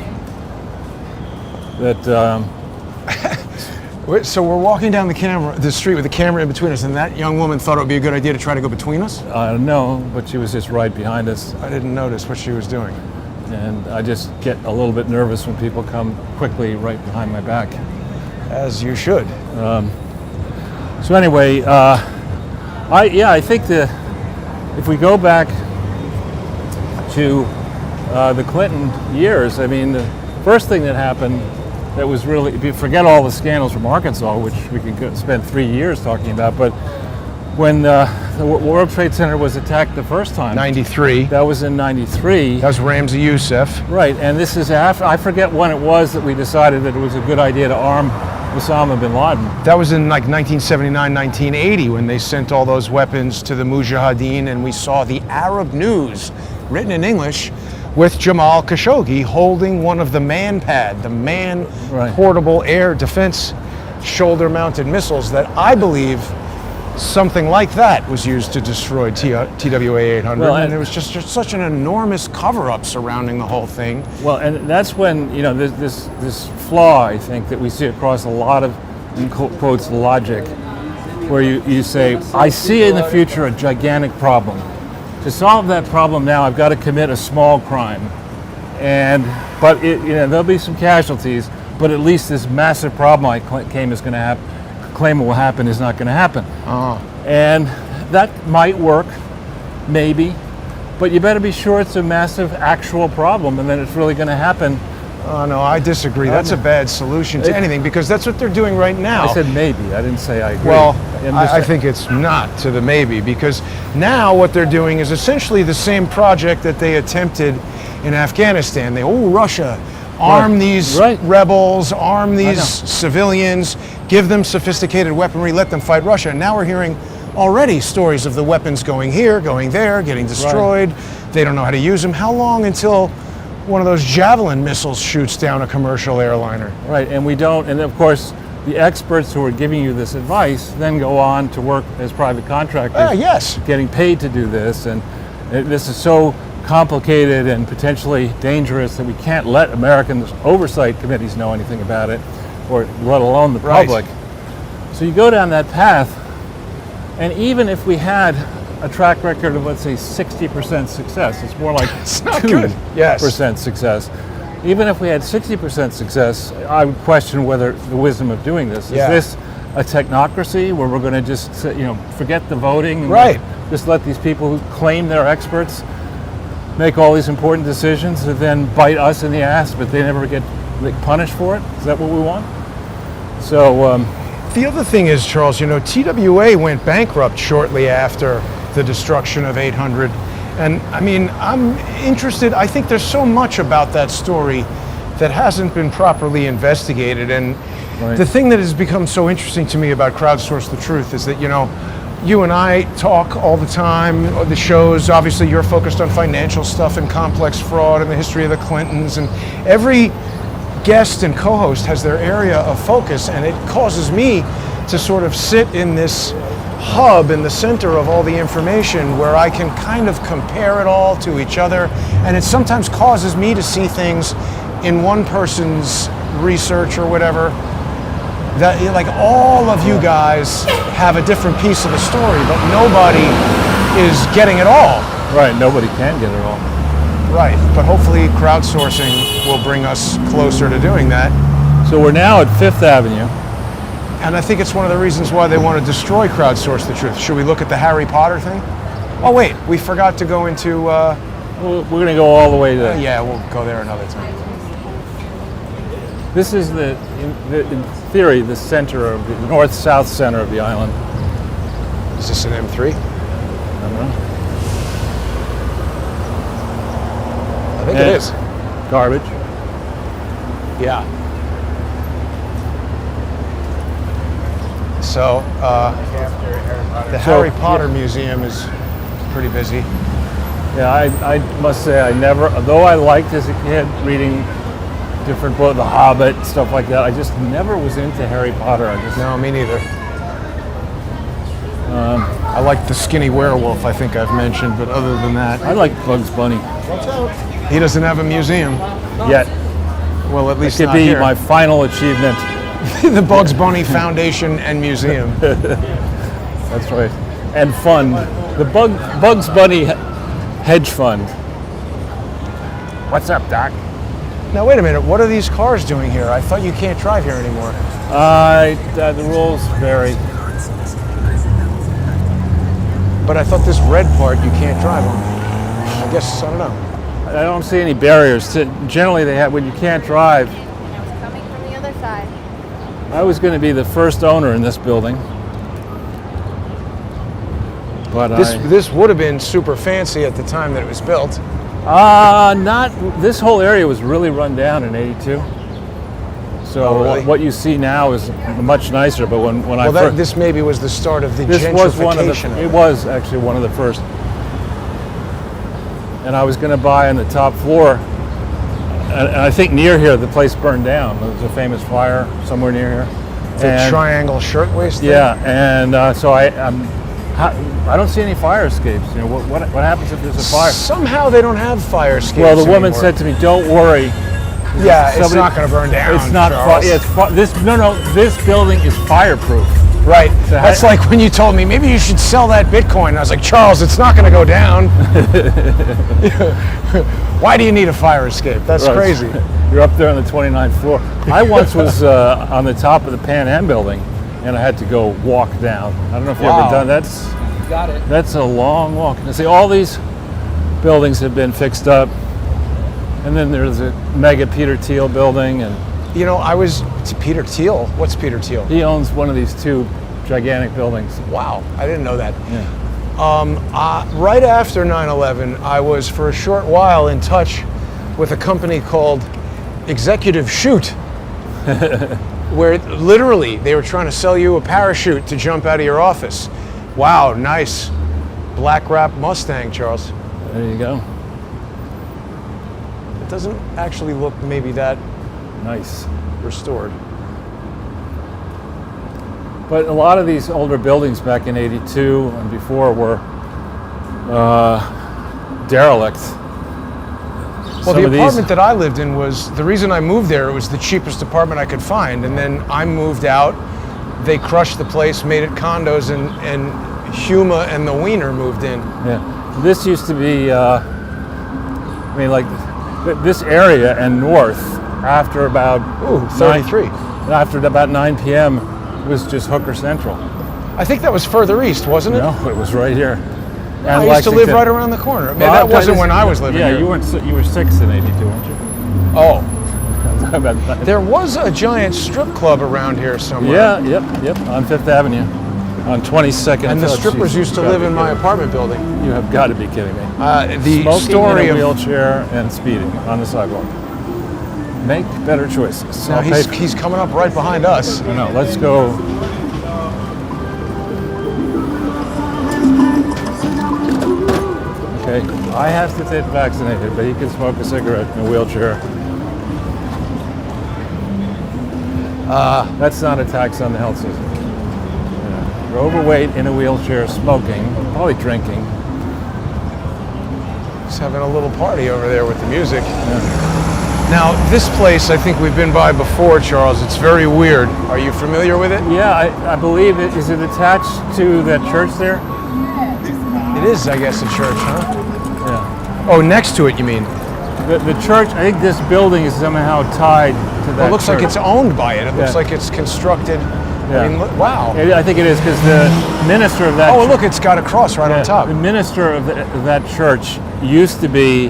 So we're walking down the street with the camera in between us, and that young woman thought it would be a good idea to try to go between us? No, but she was just right behind us. I didn't notice what she was doing. And I just get a little bit nervous when people come quickly right behind my back. As you should. So anyway, I think if we go back to the Clinton years, I mean, the first thing that happened that was really, forget all the scandals from Arkansas, which we could spend 3 years talking about, but when the World Trade Center was attacked the first time. 93. That was in 93. That was Ramzi Youssef. Right, and this is after, I forget when it was that we decided that it was a good idea to arm Osama bin Laden. That was in like 1979, 1980, when they sent all those weapons to the Mujahideen, and we saw the Arab News, written in English, with Jamal Khashoggi holding one of the Man-Pad, the man-portable air defense shoulder-mounted missiles that I believe something like that was used to destroy TWA 800. Well, and there was just such an enormous cover-up surrounding the whole thing. Well, and that's when, you know, this flaw, I think, that we see across a lot of, in quotes, logic, where you say, I see in the future a gigantic problem. To solve that problem now, I've got to commit a small crime, but there'll be some casualties. But at least this massive problem I claim it will happen is not going to happen. And that might work, maybe, but you better be sure it's a massive actual problem, and then it's really going to happen. Oh no, I disagree. That's a bad solution to anything, because that's what they're doing right now. I said maybe. I didn't say I agree. Well, I think it's not to the maybe, because now what they're doing is essentially the same project that they attempted in Afghanistan. Russia, arm these rebels, arm these civilians, give them sophisticated weaponry, let them fight Russia. And now we're hearing already stories of the weapons going here, going there, getting destroyed. They don't know how to use them. How long until one of those Javelin missiles shoots down a commercial airliner? Right, and we don't, and of course, the experts who are giving you this advice then go on to work as private contractors, getting paid to do this, and this is so complicated and potentially dangerous that we can't let American oversight committees know anything about it, or let alone the public. So you go down that path, and even if we had a track record of, let's say, 60% success, it's more like 2% success. Even if we had 60% success, I would question whether the wisdom of doing this. Is this a technocracy where we're going to just, forget the voting and just let these people who claim they're experts make all these important decisions and then bite us in the ass, but they never get punished for it? Is that what we want? So the other thing is, Charles, TWA went bankrupt shortly after the destruction of 800. And I mean, I'm interested, I think there's so much about that story that hasn't been properly investigated. And the thing that has become so interesting to me about Crowdsource the Truth is that, you and I talk all the time, the shows, obviously you're focused on financial stuff and complex fraud and the history of the Clintons, and every guest and co-host has their area of focus, and it causes me to sort of sit in this hub in the center of all the information where I can kind of compare it all to each other, and it sometimes causes me to see things in one person's research or whatever, that like all of you guys have a different piece of the story, but nobody is getting it all. Right, nobody can get it all. Right, but hopefully crowdsourcing will bring us closer to doing that. So we're now at 5th Avenue. And I think it's one of the reasons why they want to destroy Crowdsource the Truth. Should we look at the Harry Potter thing? Oh wait, we forgot to go into... We're going to go all the way to... yeah, we'll go there another time. This is in theory, the center of the north-south center of the island. Is this an M3? I don't know. I think it is. Garbage. Yeah. So, the Harry Potter Museum is pretty busy. Yeah, I must say I never, though I liked as a kid reading different books, The Hobbit, stuff like that, I just never was into Harry Potter. No, me neither. I like the skinny werewolf, I think I've mentioned, but other than that... I like Bugs Bunny. He doesn't have a museum. Yet. Well, at least It could not be here. my final achievement. The Bugs Bunny Foundation and Museum. That's right. And fund. The Bugs Bunny Hedge Fund. What's up, Doc? Now, wait a minute. What are these cars doing here? I thought you can't drive here anymore. The rules vary. But I thought this red part you can't drive on. I guess, I don't know. I don't see any barriers. Generally, they have, when you can't drive. Coming from the other side. I was going to be the first owner in this building. But This would have been super fancy at the time that it was built. This whole area was really run down in '82. So Oh, really? what you see now is much nicer. But when I first, This maybe was the start of the this gentrification. was one of the. It was actually one of the first. And I was going to buy on the top floor. And I think near here the place burned down. There was a famous fire somewhere near here. The triangle shirtwaist thing? Yeah, and so I don't see any fire escapes. You know, what happens if there's a fire? Somehow they don't have fire escapes Well, the woman anymore. said to me, "Don't worry. Yeah, it's not going to burn down. It's not. Charles. This building is fireproof." Right. That's like when you told me maybe you should sell that Bitcoin. I was like, Charles, it's not going to go down. Why do you need a fire escape? That's Right. crazy. You're up there on the 29th floor. I once was on the top of the Pan Am building, and I had to go walk down. I don't know if you've Wow. ever done that. That's a long walk. And see, all these buildings have been fixed up, and then there's a mega Peter Thiel building, and You know, it's Peter Thiel. What's Peter Thiel? he owns one of these two gigantic buildings. Wow, I didn't know that. Yeah. Right after 9/11, I was for a short while in touch with a company called Executive Shoot, where literally they were trying to sell you a parachute to jump out of your office. Wow, nice black wrap Mustang, Charles. There you go. It doesn't actually look maybe that Nice. restored. But a lot of these older buildings back in '82 and before were derelict. Well, Some the of these- apartment that I lived in was, the reason I moved there, it was the cheapest apartment I could find. And then I moved out, they crushed the place, made it condos, and Huma and the Wiener moved in. Yeah, this used to be. This area and north after about Ooh, 33. after about 9 p.m. was just Hooker Central. I think that was further east, wasn't it? No, it was right here. And I used to live Lexington. right around the corner. Man, Well, that wasn't when I was living Yeah, here. you were 6 in '82, weren't you? Oh, About that. there was a giant strip club around here somewhere. Yeah, yep, on 5th Avenue, on 22nd. And the Oh, strippers jeez, used to you gotta live be in my kidding me. apartment building. You have got to be kidding me. The Smoking story in a of wheelchair and speeding on the sidewalk. Make better choices. now I'll pay he's coming up right behind us. No, let's go. Okay, I have to get vaccinated, but he can smoke a cigarette in a wheelchair. That's not a tax on the health system. Yeah. You're overweight in a wheelchair, smoking, probably drinking. He's having a little party over there with the music. Yeah. Now, this place I think we've been by before, Charles. It's very weird. Are you familiar with it? Yeah, I believe it. Is it attached to that church there? It is, I guess, a church, huh? Yeah. Oh, next to it, you mean? The church, I think this building is somehow tied to that Well, it looks like church. it's owned by it. It looks Yeah. like it's constructed. Yeah. I mean, wow. I think it is because the minister of that Oh, look, it's got a cross right on top. The minister of that church used to be,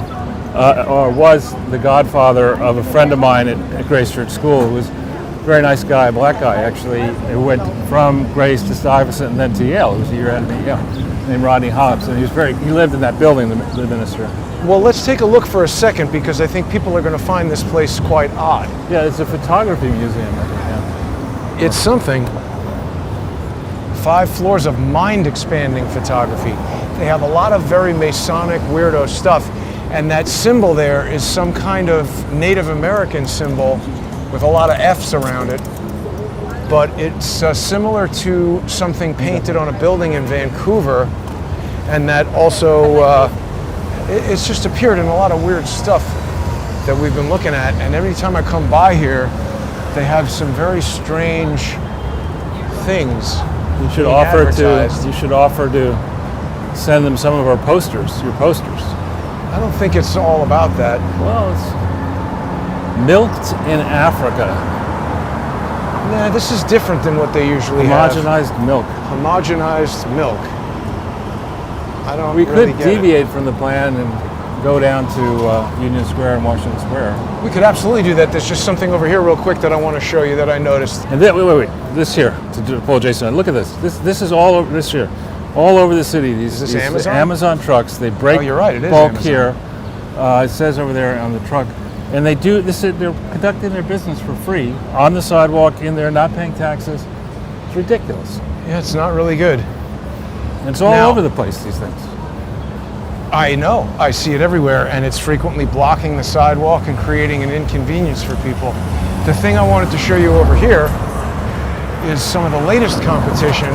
or was the godfather of a friend of mine at Grace Church School, who was a very nice guy, a black guy actually, who went from Grace to Stuyvesant and then to Yale. He was a year ahead of me, Yale, named Rodney Hobbs, and he lived in that building, the minister. Well, let's take a look for a second because I think people are going to find this place quite odd. Yeah, it's a photography museum, I think, yeah. It's something. 5 floors of mind-expanding photography. They have a lot of very Masonic, weirdo stuff, and that symbol there is some kind of Native American symbol with a lot of F's around it. But it's similar to something painted on a building in Vancouver, and that also it's just appeared in a lot of weird stuff that we've been looking at. And every time I come by here, they have some very strange things. You should being offer advertised. to send them some of our posters, your posters. I don't think it's all about that. Well, it's milked in Africa. Nah, this is different than what they usually have. Homogenized milk. Homogenized milk. I don't We really could get it. deviate from the plan and go down to Union Square and Washington Square. We could absolutely do that. There's just something over here real quick that I want to show you that I noticed. And then, wait. This here, to pull Jason on. Look at this. This is all over this here. All over the city. These this Amazon? Amazon trucks. They break Oh, you're right, it is bulk Amazon. here. It says over there on the truck. And they do this. They're conducting their business for free on the sidewalk in there, not paying taxes. It's ridiculous. Yeah, it's not really good. And it's all Now- over the place. These things. I know. I see it everywhere, and it's frequently blocking the sidewalk and creating an inconvenience for people. The thing I wanted to show you over here is some of the latest competition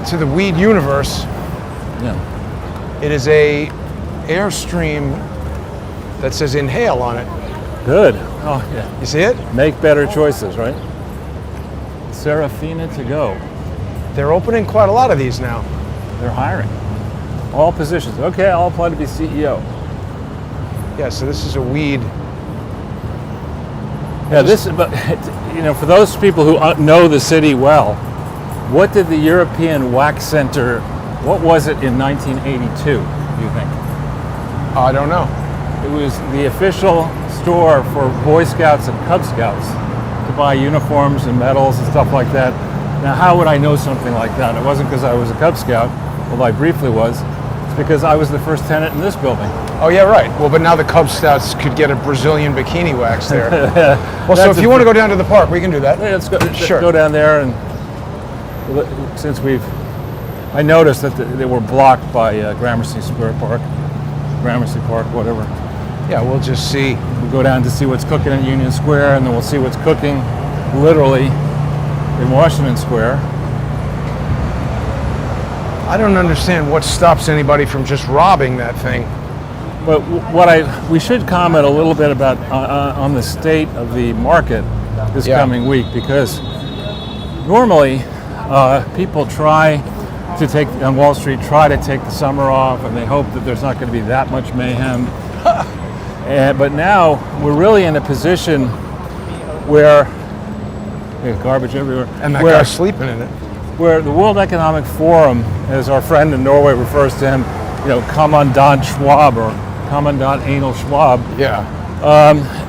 to the weed universe. Yeah. It is a Airstream that says inhale on it. Good. Oh yeah. You see it? Make better choices, right? Serafina to go. They're opening quite a lot of these now. They're hiring. All positions. Okay, I'll apply to be CEO. Yeah, so this is a weed. Yeah, but for those people who know the city well, what did the European Wax Center, what was it in 1982, do you think? I don't know. It was the official store for Boy Scouts and Cub Scouts to buy uniforms and medals and stuff like that. Now, how would I know something like that? It wasn't because I was a Cub Scout, although I briefly was. It's because I was the first tenant in this building. Oh yeah, right. Well, but now the Cub Scouts could get a Brazilian bikini wax there. Well, so That's if you want to go down to the park, we can do that. Yeah, let's Sure. go down there, and since I noticed that they were blocked by Gramercy Park, whatever. Yeah, we'll just see. We'll go down to see what's cooking in Union Square, and then we'll see what's cooking, literally, in Washington Square. I don't understand what stops anybody from just robbing that thing. But we should comment a little bit about on the state of the market this coming week, because normally people try to take on Wall Street try to take the summer off, and they hope that there's not going to be that much mayhem. But now we're really in a position where there's garbage everywhere, And that guy's sleeping in it. where the World Economic Forum, as our friend in Norway refers to him, Commandant Schwab or Commandant Anal Schwab. Yeah.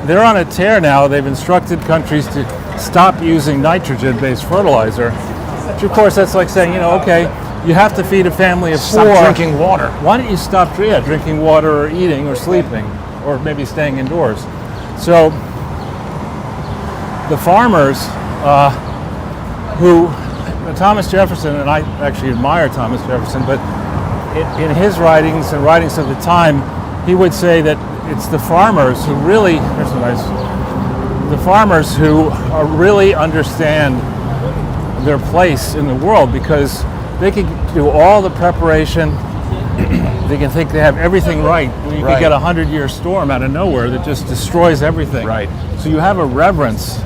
They're on a tear now. They've instructed countries to stop using nitrogen-based fertilizer. Which, of course, that's like saying, okay, you have to feed a family of Stop 4. drinking water. Why don't you stop drinking water or eating or sleeping or maybe staying indoors? So the farmers who Thomas Jefferson, and I actually admire Thomas Jefferson, but in his writings and writings of the time, he would say that it's the farmers who really, the farmers who really understand their place in the world, because they could do all the preparation, they can think they have everything right. You Right. can get a 100-year storm out of nowhere that just destroys everything. Right. So you have a reverence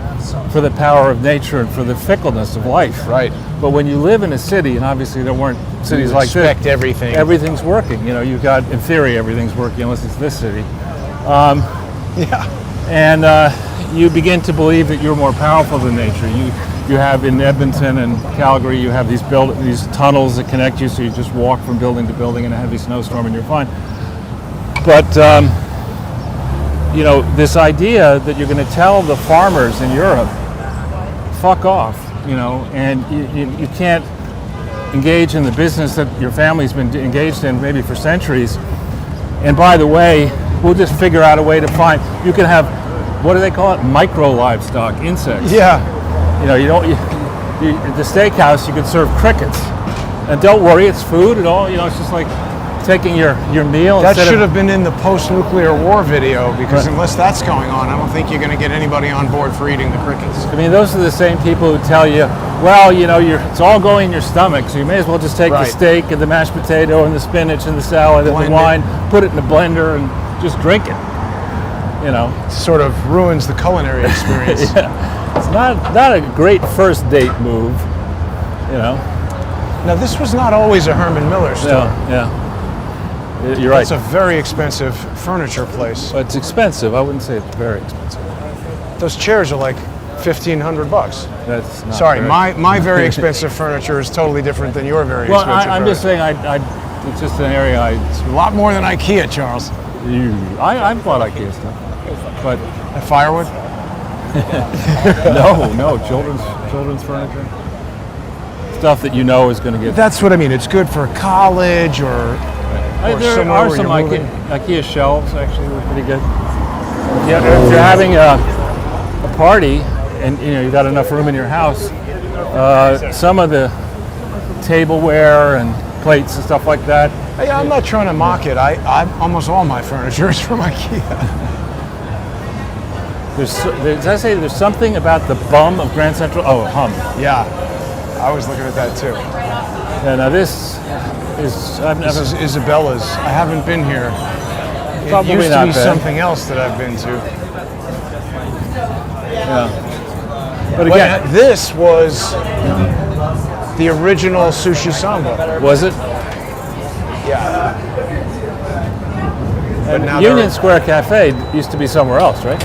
for the power of nature and for the fickleness of life. Right. But when you live in a city, and obviously there weren't cities You like this, expect everything. everything's working. You know, you've got, in theory, everything's working unless it's this city. Yeah. And you begin to believe that you're more powerful than nature. You have in Edmonton and Calgary, you have these tunnels that connect you, so you just walk from building to building in a heavy snowstorm and you're fine. But you know, this idea that you're going to tell the farmers in Europe, fuck off, you know, and you can't engage in the business that your family's been engaged in maybe for centuries. And by the way, we'll just figure out a way to find, you can have, what do they call it? Micro livestock, insects. Yeah. You know, at the steakhouse, you can serve crickets. And don't worry, it's food and all, you know, it's just like taking your meal. That instead should of, have been in the post-nuclear war video, because unless that's going on, I don't think you're going to get anybody on board for eating the crickets. I mean, those are the same people who tell you, well, you know, it's all going in your stomach, so you may as well just take the Right. steak and the mashed potato and the spinach and the salad and Blend the wine, put it in the blender and just drink it. You know, Sort of ruins the culinary experience. yeah. It's not a great first date move, you know. Now, this was not always a Herman Miller store. Yeah. You're right. It's a very expensive furniture place. But it's expensive. I wouldn't say it's very expensive. Those chairs are like $1,500. That's not Sorry, very- my very expensive furniture is totally different than your very Well, expensive I'm just furniture. saying, it's just an area A lot more than IKEA, Charles. I've bought IKEA stuff, but At Firewood? no, children's furniture, stuff that you know is going to get. That's what I mean. It's good for college or There somewhere are where some you're moving. IKEA shelves actually were pretty good. Yeah, if you're having a party and you know you got enough room in your house, some of the tableware and plates and stuff like that. Hey, I'm not trying to mock it. I almost all my furniture is from IKEA. Did I say there's something about the bum of Grand Central? Oh, hum. Yeah, I was looking at that too. Yeah, now this is This is Isabella's. I haven't been here. It Probably used to not be bad. something else that I've been to. yeah. But But again, this was the original Sushi Samba. was it? Yeah. And now Union they're- Square Cafe used to be somewhere else, right?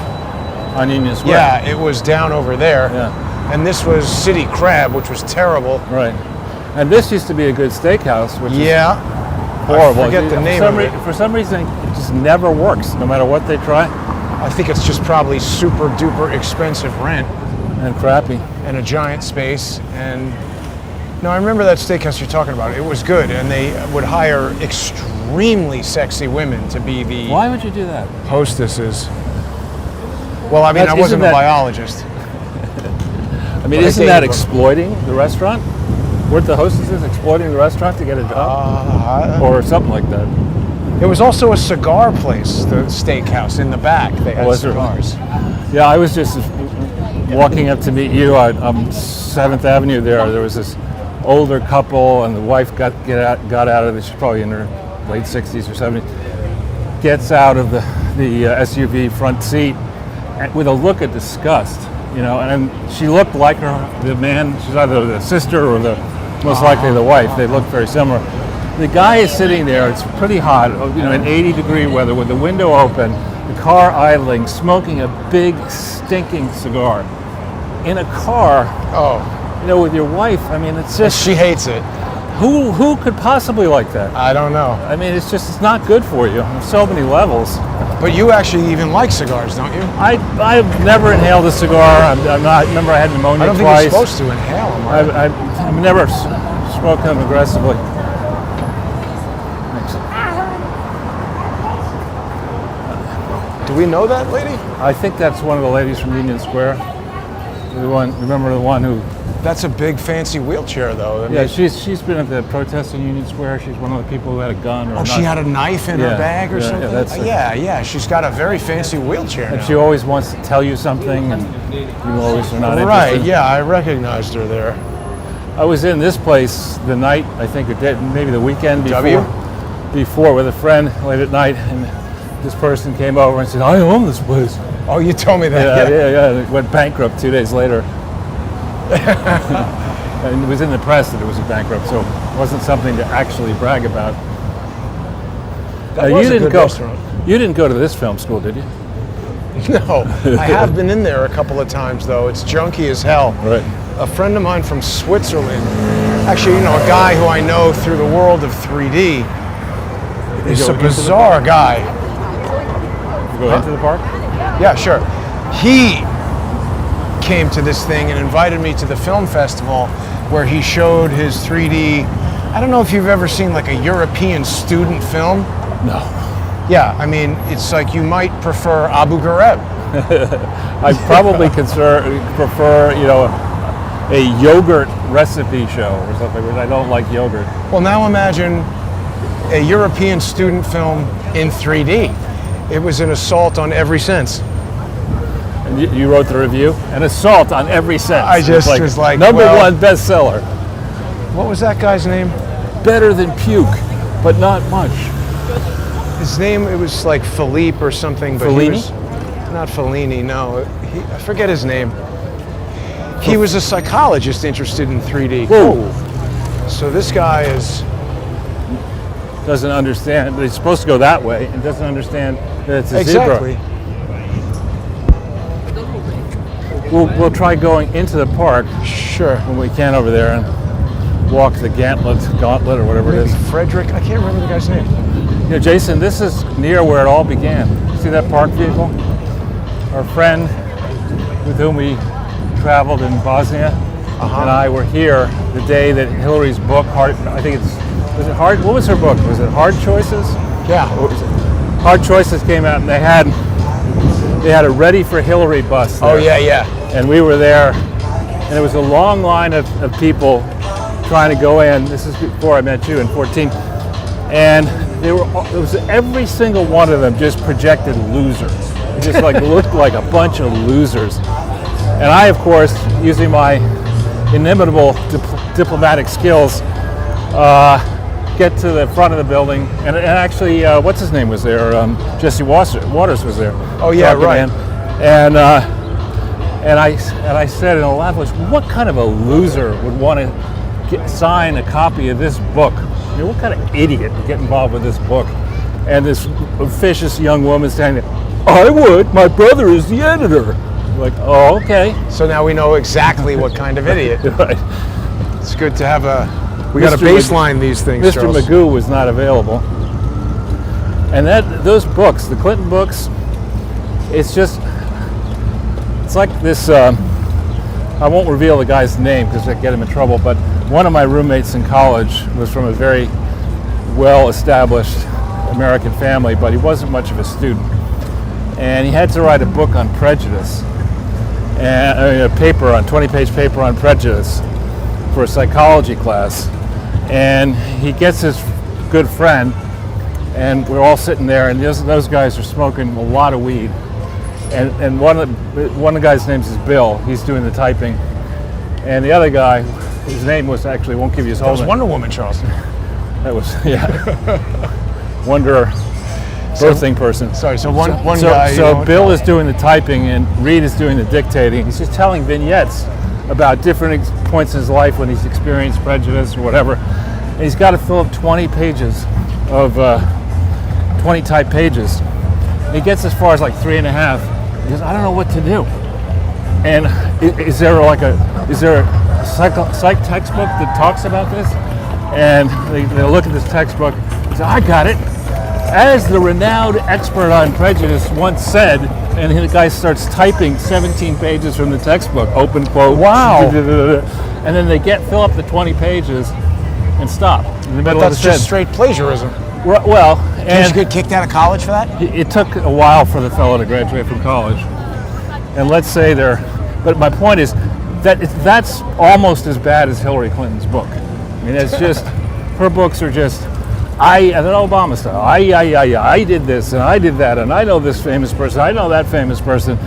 On Union Square. Yeah, it was down over there. Yeah. And this was City Crab, which was terrible. Right. And this used to be a good steakhouse, which is Yeah. horrible. I forget the name of it. For some reason, it just never works, no matter what they try, I think it's just probably super duper expensive rent and crappy. and a giant space. And no, I remember that steakhouse you're talking about. It was good, and they would hire extremely sexy women to be the Why would you do that? hostesses. Well, I mean, That's- I wasn't isn't a that- biologist. I mean, Well, isn't they that dated them. exploiting the restaurant? Weren't the hostesses exploiting the restaurant to get a job? Or something like that? It was also a cigar place, the steakhouse in the back. They had Was it? cigars. Yeah, I was just walking up to meet you on 7th Avenue there. There was this older couple, and the wife got out of it. She's probably in her late 60s or 70s. Gets out of the SUV front seat with a look of disgust, you know. And she looked like the man. She's either the sister or most likely the wife. They looked very similar. The guy is sitting there. It's pretty hot, you know, in 80-degree weather, with the window open, the car idling, smoking a big stinking cigar in a car. Oh, You know, with your wife. I mean, it's just she hates it. who could possibly like that? I don't know. I mean, it's not good for you on so many levels. But you actually even like cigars, don't you? I've never inhaled a cigar. I'm not. Remember, I had pneumonia I don't think twice. you're supposed to inhale them. Right? I've never smoked them aggressively. Thanks. Do we know that lady? I think that's one of the ladies from Union Square. The one. Remember the one who? That's a big fancy wheelchair, though. I mean, Yeah, she's been at the protest in Union Square. She's one of the people who had a gun. Or oh, she had a knife in her Yeah, bag or yeah, yeah, something? that's it. Yeah. She's got a very fancy wheelchair And now. she always wants to tell you something, and you always are not Right, interested. yeah, I recognized her there. I was in this place the night, I think it did, maybe the weekend before. W? before with a friend late at night, and this person came over and said, "I own this place." Oh, you told me that. Yeah. It went bankrupt 2 days later. And it was in the press that it was a bankrupt, so it wasn't something to actually brag about. That was a good restaurant. You didn't go to this film school, did you? No, I have been in there a couple of times though. It's junky as hell. Right. A friend of mine from Switzerland, actually, a guy who I know through the world of 3D. He's a bizarre guy. You go into the park? Yeah, sure. He came to this thing and invited me to the film festival where he showed his 3D. I don't know if you've ever seen like a European student film. No. Yeah, I mean, it's like you might prefer Abu Ghraib. I probably prefer, a yogurt recipe show or something, which I don't like yogurt. Well, now imagine a European student film in 3D. It was an assault on every sense. And you wrote the review? An assault on every sense. I just was like, number one bestseller. What was that guy's name? Better than puke, but not much. His name, it was like Philippe or something. But Fellini? Not Fellini, no. I forget his name. He was a psychologist interested in 3D. Whoa. So this guy doesn't understand. It's supposed to go that way and doesn't understand that it's a exactly. zebra. We'll try going into the park. Sure. When we can over there and walk the gauntlet or whatever it is. Frederick, I can't remember the guy's name. Jason, this is near where it all began. See that park vehicle? Our friend with whom we traveled in Bosnia and I were here the day that Hillary's book, what was her book? Was it Hard Choices? Yeah. Hard Choices came out, and they had a Ready for Hillary bus there. Oh, yeah. And we were there, and it was a long line of people trying to go in. This is before I met you in 14. And it was every single one of them just projected losers. It just looked like a bunch of losers. And I, of course, using my inimitable diplomatic skills, get to the front of the building, and actually, what's his name was there? Jesse Waters was there. Oh yeah, right. And I said in a laugh, what kind of a loser would want to sign a copy of this book? I mean, what kind of idiot would get involved with this book? And this officious young woman standing there, I would. My brother is the editor. Like, oh, okay. So now we know exactly what kind of idiot. Right. It's good to have we got to baseline these things, Mr. Charles. Magoo was not available. And those books, the Clinton books, it's like this, I won't reveal the guy's name because I get him in trouble, but one of my roommates in college was from a very well-established American family, but he wasn't much of a student. And he had to write a book on prejudice, and a 20-page paper on prejudice for a psychology class. And he gets his good friend, and we're all sitting there, and those guys are smoking a lot of weed. And one of the guys' names is Bill. He's doing the typing, and the other guy, his name was actually, won't give you his whole name. That was Wonder Woman, Charles. That was Wonder birthing person. Sorry. So one guy. So Bill is doing the typing, and Reed is doing the dictating. He's just telling vignettes about different points in his life when he's experienced prejudice or whatever. And he's got to fill up 20 pages of 20 type pages. He gets as far as 3.5. He goes, I don't know what to do. And is there a psych textbook that talks about this? And they look at this textbook. He says, I got it. As the renowned expert on prejudice once said, and the guy starts typing 17 pages from the textbook, open quote. Wow. And then they fill up the 20 pages and stop in the middle But of the that's just sentence. straight plagiarism. Well, Did and you get kicked out of college for that? it took a while for the fellow to graduate from college. And let's say but my point is that that's almost as bad as Hillary Clinton's book. I mean, it's just, her books are just, an Obama style. I did this and I did that, and I know this famous person, I know that famous person,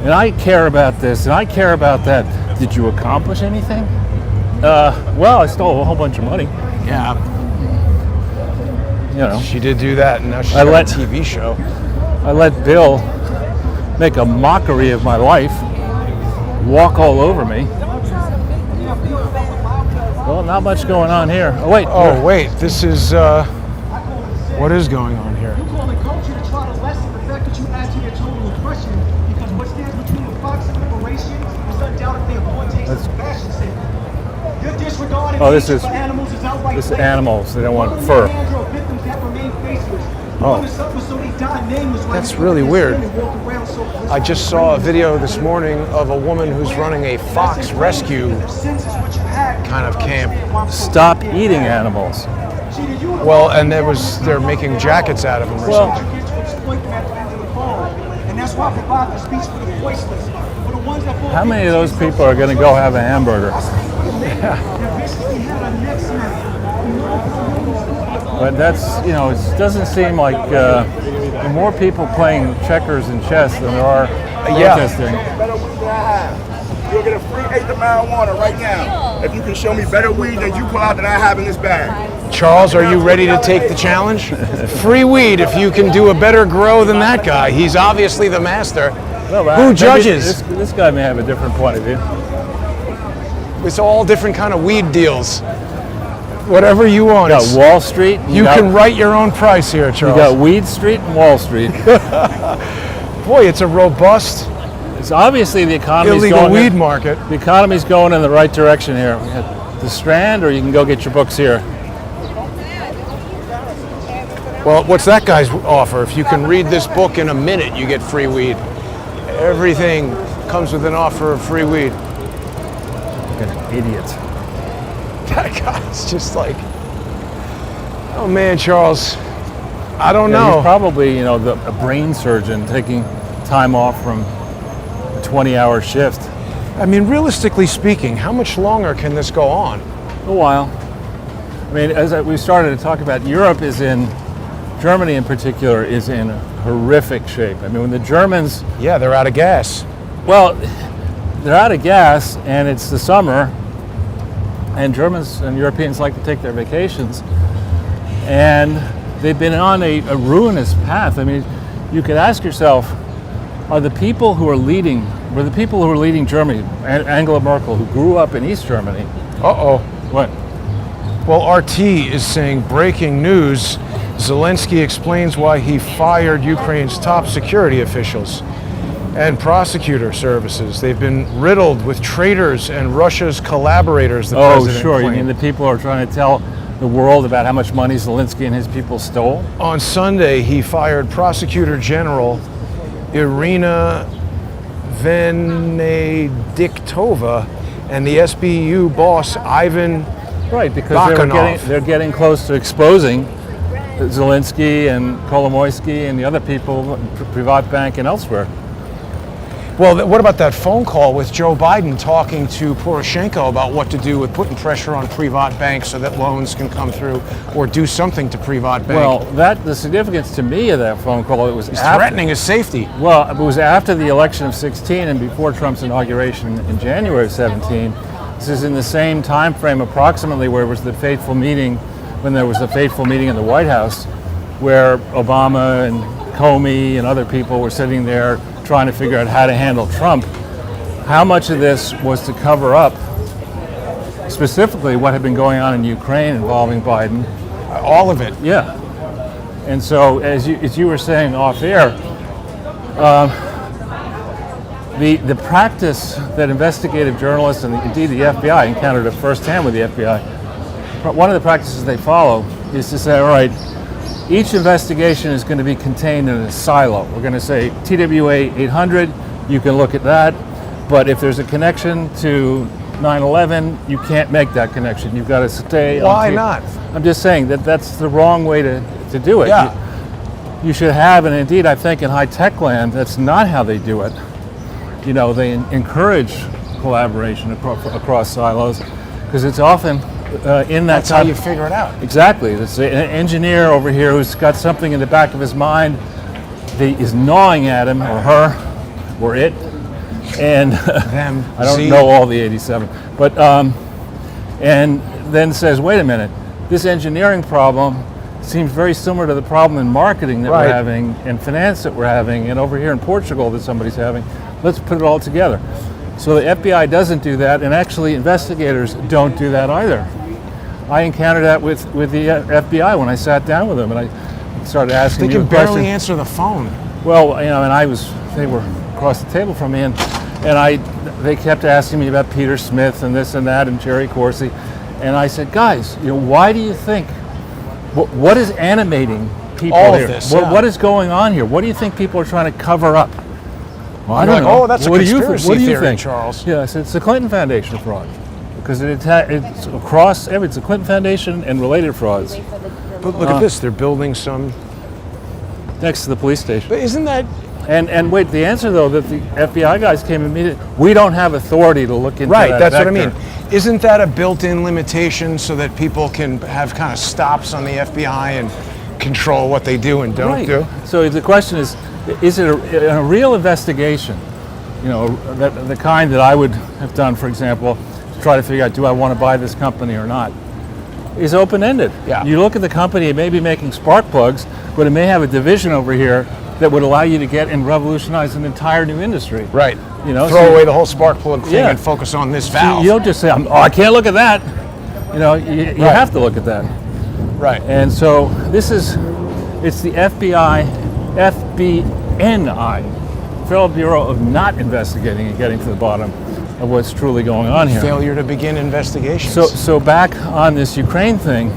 and I care about this and I care about that. Did you accomplish anything? Well, I stole a whole bunch of money. Yeah. you know. She did do that, and now she's I got let- a TV show. I let Bill make a mockery of my life, walk all over me. Well, not much going on here. Oh, wait. Oh, wait, this is, what is going on here? You call it culture to try to lessen the fact that you add to your total impression, because what stands between the fox and liberation is undoubtedly a poor taste and fashion statement. Your disregard Oh, this is- for animals is outright This is racist. animals. They don't want One fur. man or victims that remain faceless. Oh. One is suffer so they die nameless while That's you really put weird. their skin and walk around so I just saw a video this morning of a woman who's running a fox rescue kind of camp. Stop eating animals. Well, and they're making jackets out of them or Well- something. And that's why revival speaks for the voiceless. For the ones that How many of those people are going to go have a hamburger? But that's, you know, it doesn't seem like there are more people playing checkers and chess than there are Yeah. protesting. Better weed than I have. You'll get a free eighth of marijuana right now if you can show me better weed than you pull out than I have in this bag. Charles, are you ready to take the challenge? Free weed if you can do a better grow than that guy. He's obviously the master. Well, Who maybe judges? This guy may have a different point of view. It's all different kind of weed deals. Whatever you want. You got Wall Street. You can write your own price here, You Charles. got Weed Street and Wall Street. Boy, it's a robust It's obviously the economy's illegal going. weed market. The economy's going in the right direction here. We got the Strand, or you can go get your books here. Well, what's that guy's offer? If you can read this book in a minute, you get free weed. Everything comes with an offer of free weed. Like an idiot. That guy's just like, oh man, Charles, I don't Yeah, know. he's probably, you know, a brain surgeon taking time off from a 20-hour shift. I mean, realistically speaking, how much longer can this go on? A while. I mean, we started to talk about, Europe is in, Germany in particular, is in horrific shape. I mean, when the Germans, Yeah, they're out of gas. well, they're out of gas and it's the summer, and Germans and Europeans like to take their vacations, and they've been on a ruinous path. I mean, you could ask yourself, were the people who are leading Germany, Angela Merkel, who grew up in East Germany, Uh-oh. what? Well, RT is saying breaking news. Zelensky explains why he fired Ukraine's top security officials and prosecutor services. They've been riddled with traitors and Russia's collaborators, the Oh, president sure. You claimed. mean the people are trying to tell the world about how much money Zelensky and his people stole? On Sunday, he fired Prosecutor General Irina Venediktova and the SBU boss Ivan. Right, because Bakanov. they're getting close to exposing Zelensky and Kolomoisky and the other people, Privat Bank and elsewhere. Well, what about that phone call with Joe Biden talking to Poroshenko about what to do with putting pressure on Privat banks so that loans can come through, or do something to Privat bank? Well, the significance to me of that phone call, it was he's threatening his safety. Well, it was after the election of 16 and before Trump's inauguration in January of 17. This is in the same time frame approximately where it was the fateful meeting, when there was the fateful meeting in the White House, where Obama and Comey and other people were sitting there trying to figure out how to handle Trump. How much of this was to cover up specifically what had been going on in Ukraine involving Biden? All of it. Yeah. And so, as you were saying off air, the practice that investigative journalists and indeed the FBI encountered it firsthand with the FBI, one of the practices they follow is to say, all right, each investigation is going to be contained in a silo. We're going to say TWA 800, you can look at that, but if there's a connection to 9/11, you can't make that connection. You've got to stay on Why not? I'm just saying that that's the wrong way to do it. Yeah. You should have, and indeed I think in high-tech land, that's not how they do it. You know, they encourage collaboration across silos, because it's often in that That's how you figure it out. Exactly. There's an engineer over here who's got something in the back of his mind that is gnawing at him, or her, or it, and Them. I don't Z. know all the 87, but and then says, wait a minute, this engineering problem seems very similar to the problem in marketing that Right. we're having, and finance that we're having, and over here in Portugal that somebody's having. Let's put it all together. So the FBI doesn't do that, and actually investigators don't do that either. I encountered that with the FBI when I sat down with them, and I started asking They you can a question. barely answer the phone. Well, you know, and they were across the table from me, and they kept asking me about Peter Smith and this and that and Jerry Corsi, and I said, guys, you know, why do you think? What is animating people All of here? this, What is going on here? What do you think people are trying to cover up? Well, I You're don't like, know. oh, that's a What do you conspiracy What do you theory, think, Charles. Yeah, I said it's the Clinton Foundation fraud because it's across it's the Clinton Foundation and related frauds But look at this, they're building some. next to the police station. But isn't that And wait, the answer though that the FBI guys came immediately, we don't have authority to look into right? that That's what I vector. mean. Isn't that a built-in limitation so that people can have kind of stops on the FBI and control what they do and don't Right. do? So the question is it a real investigation? You know, the kind that I would have done, for example, to try to figure out, do I want to buy this company or not, is open-ended. Yeah. You look at the company, it may be making spark plugs, but it may have a division over here that would allow you to get and revolutionize an entire new industry. Right. You know, throw away the whole spark plug thing Yeah. and focus on this So valve. you don't just say, I can't look at that. You know, you Right. have to look at that. Right. And so it's the FBNI, Federal Bureau of Not Investigating and Getting to the bottom of what's truly going on here. Failure to begin investigations. So back on this Ukraine thing,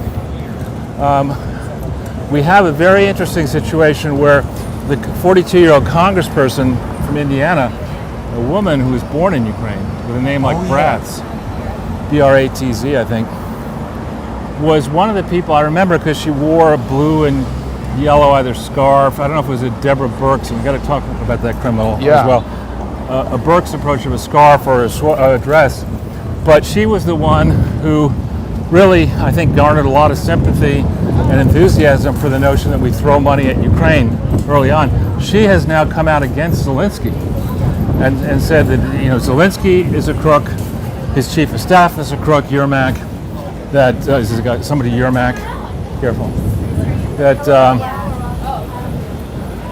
we have a very interesting situation where the 42-year-old congressperson from Indiana, a woman who was born in Ukraine with a name like Bratz, B-R-A-T-Z, I think, was one of the people I remember because she wore a blue and yellow either scarf. I don't know if it was a Deborah Burks, and we got to talk about that criminal Yeah. as well. A Burks approach of a scarf or a dress, but she was the one who really, I think, garnered a lot of sympathy and enthusiasm for the notion that we throw money at Ukraine early on. She has now come out against Zelensky and said that, you know, Zelensky is a crook, his chief of staff is a crook, Yermak, that is this guy, somebody Yermak, careful, that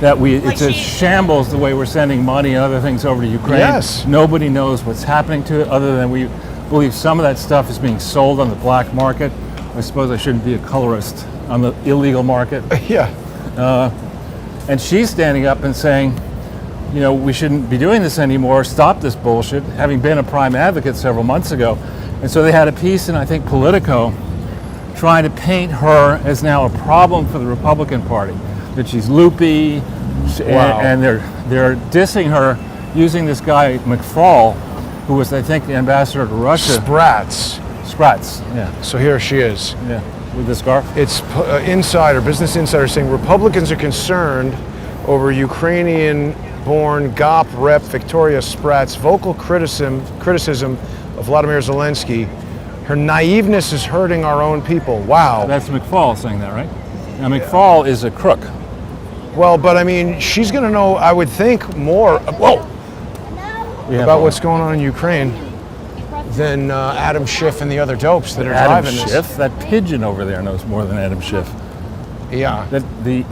it's a shambles the way we're sending money and other things over to Ukraine. Yes. Nobody knows what's happening to it other than we believe some of that stuff is being sold on the black market. I suppose I shouldn't be a colorist on the illegal market. yeah. And she's standing up and saying, you know, we shouldn't be doing this anymore, stop this bullshit, having been a prime advocate several months ago. And so they had a piece in, I think, Politico, trying to paint her as now a problem for the Republican Party, that she's loopy, Wow. and they're dissing her using this guy, McFaul, who was, I think, the ambassador to Russia. Sprats. Spratz, yeah, So here she is. yeah, with the scarf. It's Business Insider saying Republicans are concerned over Ukrainian-born GOP rep Victoria Spratt's vocal criticism of Vladimir Zelensky. Her naiveness is hurting our own people. Wow. That's McFaul saying that, right? Now, McFaul is a crook. Well, but I mean, she's going to know, I would think, more about what's going on in Ukraine than Adam Schiff and the other dopes that are Adam driving this. Schiff. That pigeon over there knows more than Adam Schiff. Yeah. That the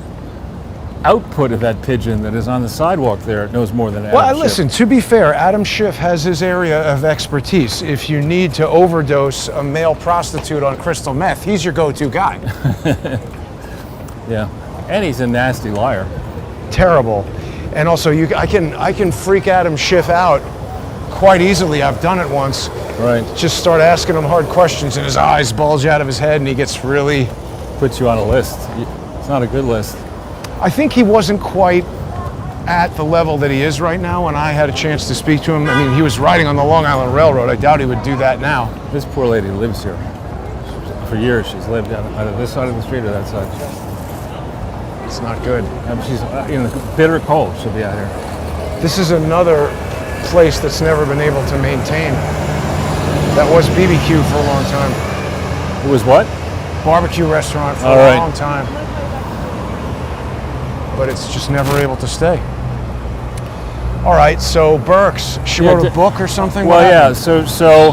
output of that pigeon that is on the sidewalk there knows more than Adam Well, Schiff. listen, to be fair, Adam Schiff has his area of expertise. If you need to overdose a male prostitute on crystal meth, he's your go-to guy. Yeah, and he's a nasty liar. Terrible. And also, I can freak Adam Schiff out quite easily. I've done it once. Right. Just start asking him hard questions and his eyes bulge out of his head and he gets really... Puts you on a list. It's not a good list. I think he wasn't quite at the level that he is right now when I had a chance to speak to him. I mean, he was riding on the Long Island Railroad. I doubt he would do that now. This poor lady lives here. For years, she's lived either this side of the street or that side. It's not good. And she's in the bitter cold. She'll be out here. This is another place that's never been able to maintain. That was BBQ for a long time. It was what? Barbecue restaurant for All a right. long time. But it's just never able to stay. All right, so Burks, she wrote a book or something? Well, What yeah. happened? So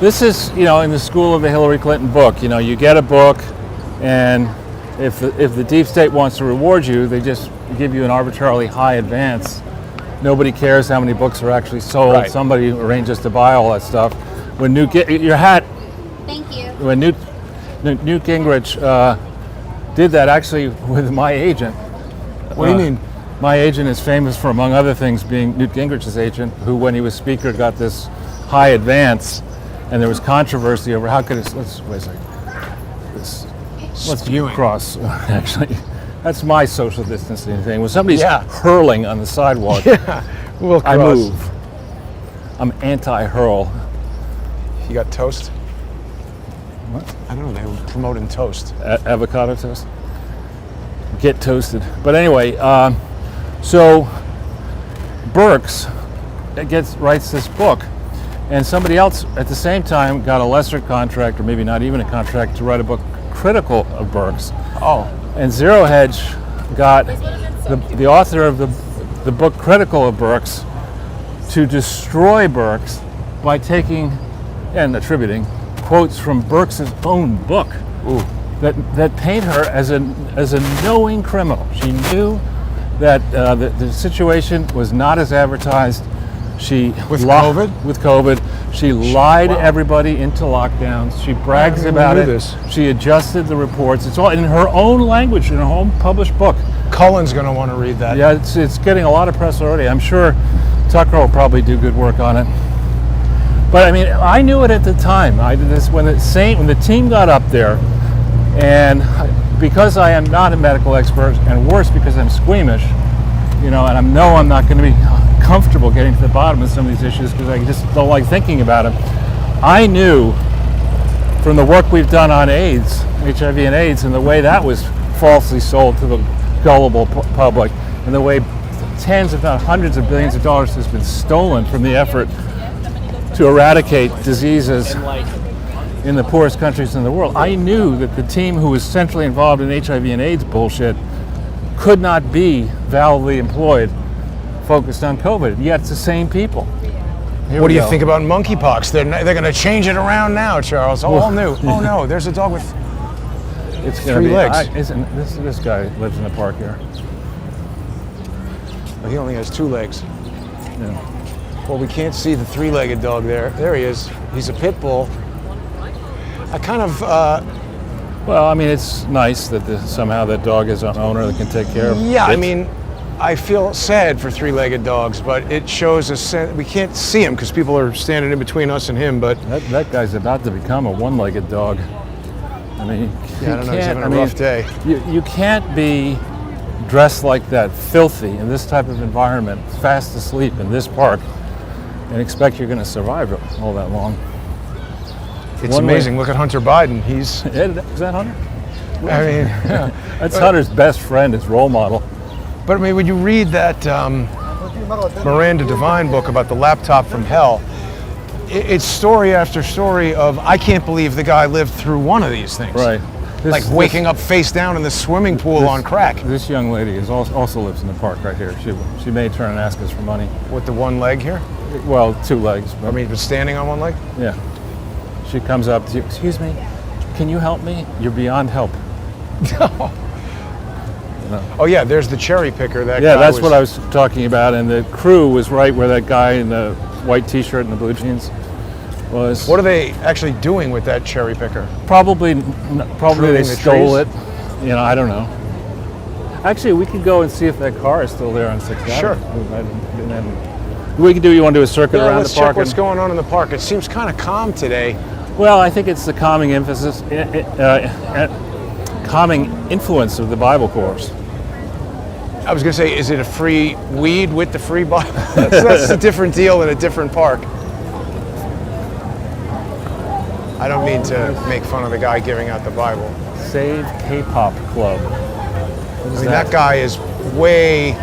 this is, you know, in the school of the Hillary Clinton book. You know, you get a book, And if the deep state wants to reward you, they just give you an arbitrarily high advance. Nobody cares how many books are actually sold. Right. Somebody arranges to buy all that stuff. When your hat. Thank you. When Newt Gingrich did that, actually with my agent. What do you mean? My agent is famous for, among other things, being Newt Gingrich's agent, who, when he was speaker, got this high advance, and there was controversy over how could it. Let's wait a second. Let's Spewing. cross. Actually, that's my social distancing thing. When somebody's Yeah. hurling on the sidewalk, We'll I cross. move. I'm anti-hurl. You got toast? What? I don't know. They were promoting toast. Avocado toast. Get toasted. But anyway, so Burks writes this book, and somebody else at the same time got a lesser contract, or maybe not even a contract, to write a book critical of Burks. Oh. And Zero Hedge got the author of the book critical of Burks to destroy Burks by taking and attributing quotes from Burks' own book. Ooh. That paint her as a knowing criminal. She knew that the situation was not as advertised. She With COVID, she lied everybody into lockdowns. She brags I about knew it. this. She adjusted the reports. It's all in her own language, in her own published book. Cullen's going to want to read that. Yeah, it's getting a lot of press already. I'm sure Tucker will probably do good work on it. But I mean, I knew it at the time. I did this when the team got up there. And because I am not a medical expert, and worse, because I'm squeamish, and I know I'm not going to be comfortable getting to the bottom of some of these issues because I just don't like thinking about them. I knew from the work we've done on AIDS, HIV and AIDS, and the way that was falsely sold to the gullible public, and the way tens if not hundreds of billions of dollars has been stolen from the effort to eradicate diseases in the poorest countries in the world. I knew that the team who was centrally involved in HIV and AIDS bullshit could not be validly employed, focused on COVID. Yet it's the same people. What do you think about monkeypox? They're going to change it around now, Charles. All new. Oh no, there's a dog with It's 3 legs. This guy lives in the park here. Well, he only has 2 legs. Yeah. Well, we can't see the 3-legged dog there. There he is. He's a pit bull. I kind of, Well, I mean, it's nice that somehow that dog has an owner that can take care of yeah, it. I mean, I feel sad for 3-legged dogs, but it shows we can't see him because people are standing in between us and him, but That guy's about to become a one-legged dog. I mean, yeah, I don't know, he's having a rough day. You can't be dressed like that, filthy, in this type of environment, fast asleep in this park, and expect you're going to survive all that long. It's One amazing. way- Look at Hunter Biden. He's, Is that Hunter? I mean, That's Hunter's best friend, his role model. but I mean, when you read that Miranda Devine book about the laptop from hell, it's story after story of, I can't believe the guy lived through one of these things. Right. Like waking up face down in the swimming pool on crack. This young lady also lives in the park right here. She may turn and ask us for money. With the 1 leg here? Well, 2 legs. I But mean, but standing on 1 leg? yeah. She comes up to you, excuse me, can you help me? You're beyond help. Oh yeah, there's the cherry picker. That Yeah, guy that's what I was talking about. And the crew was right where that guy in the white t-shirt and the blue jeans was. What are they actually doing with that cherry picker? Probably they Pruning the stole trees? it. I don't know. Actually, we could go and see if that car is still there on 6th Sure. Avenue. We could do. You want to do a circuit around Let's the park? check what's going on in the park. It seems kind of calm today. Well, I think it's the calming calming influence of the Bible course. I was going to say, is it a free weed with the free Bible? That's a different deal in a different park. I don't mean to make fun of the guy giving out the Bible. Save K-pop Club. I mean, that guy is way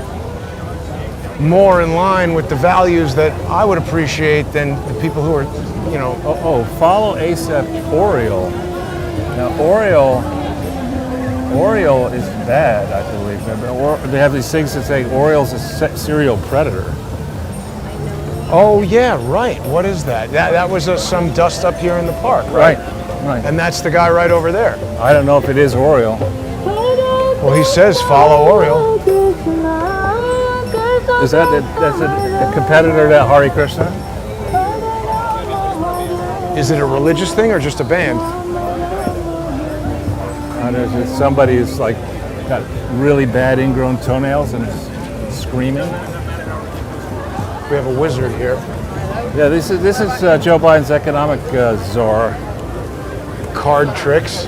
more in line with the values that I would appreciate than the people who are, Follow ASAP Oriole. Now, Oriole is bad, I believe. They have these things that say Oriole's a serial predator. Oh yeah, right. What is that? That was some dust up here in the park, right? Right. And that's the guy right over there. I don't know if it is Oriole. Well, he says follow Oriole. Is that's a competitor to Hare Krishna? Is it a religious thing or just a band? I don't know, it's somebody who's like got really bad ingrown toenails and is screaming. We have a wizard here. Yeah, this is Joe Biden's economic czar. Card tricks.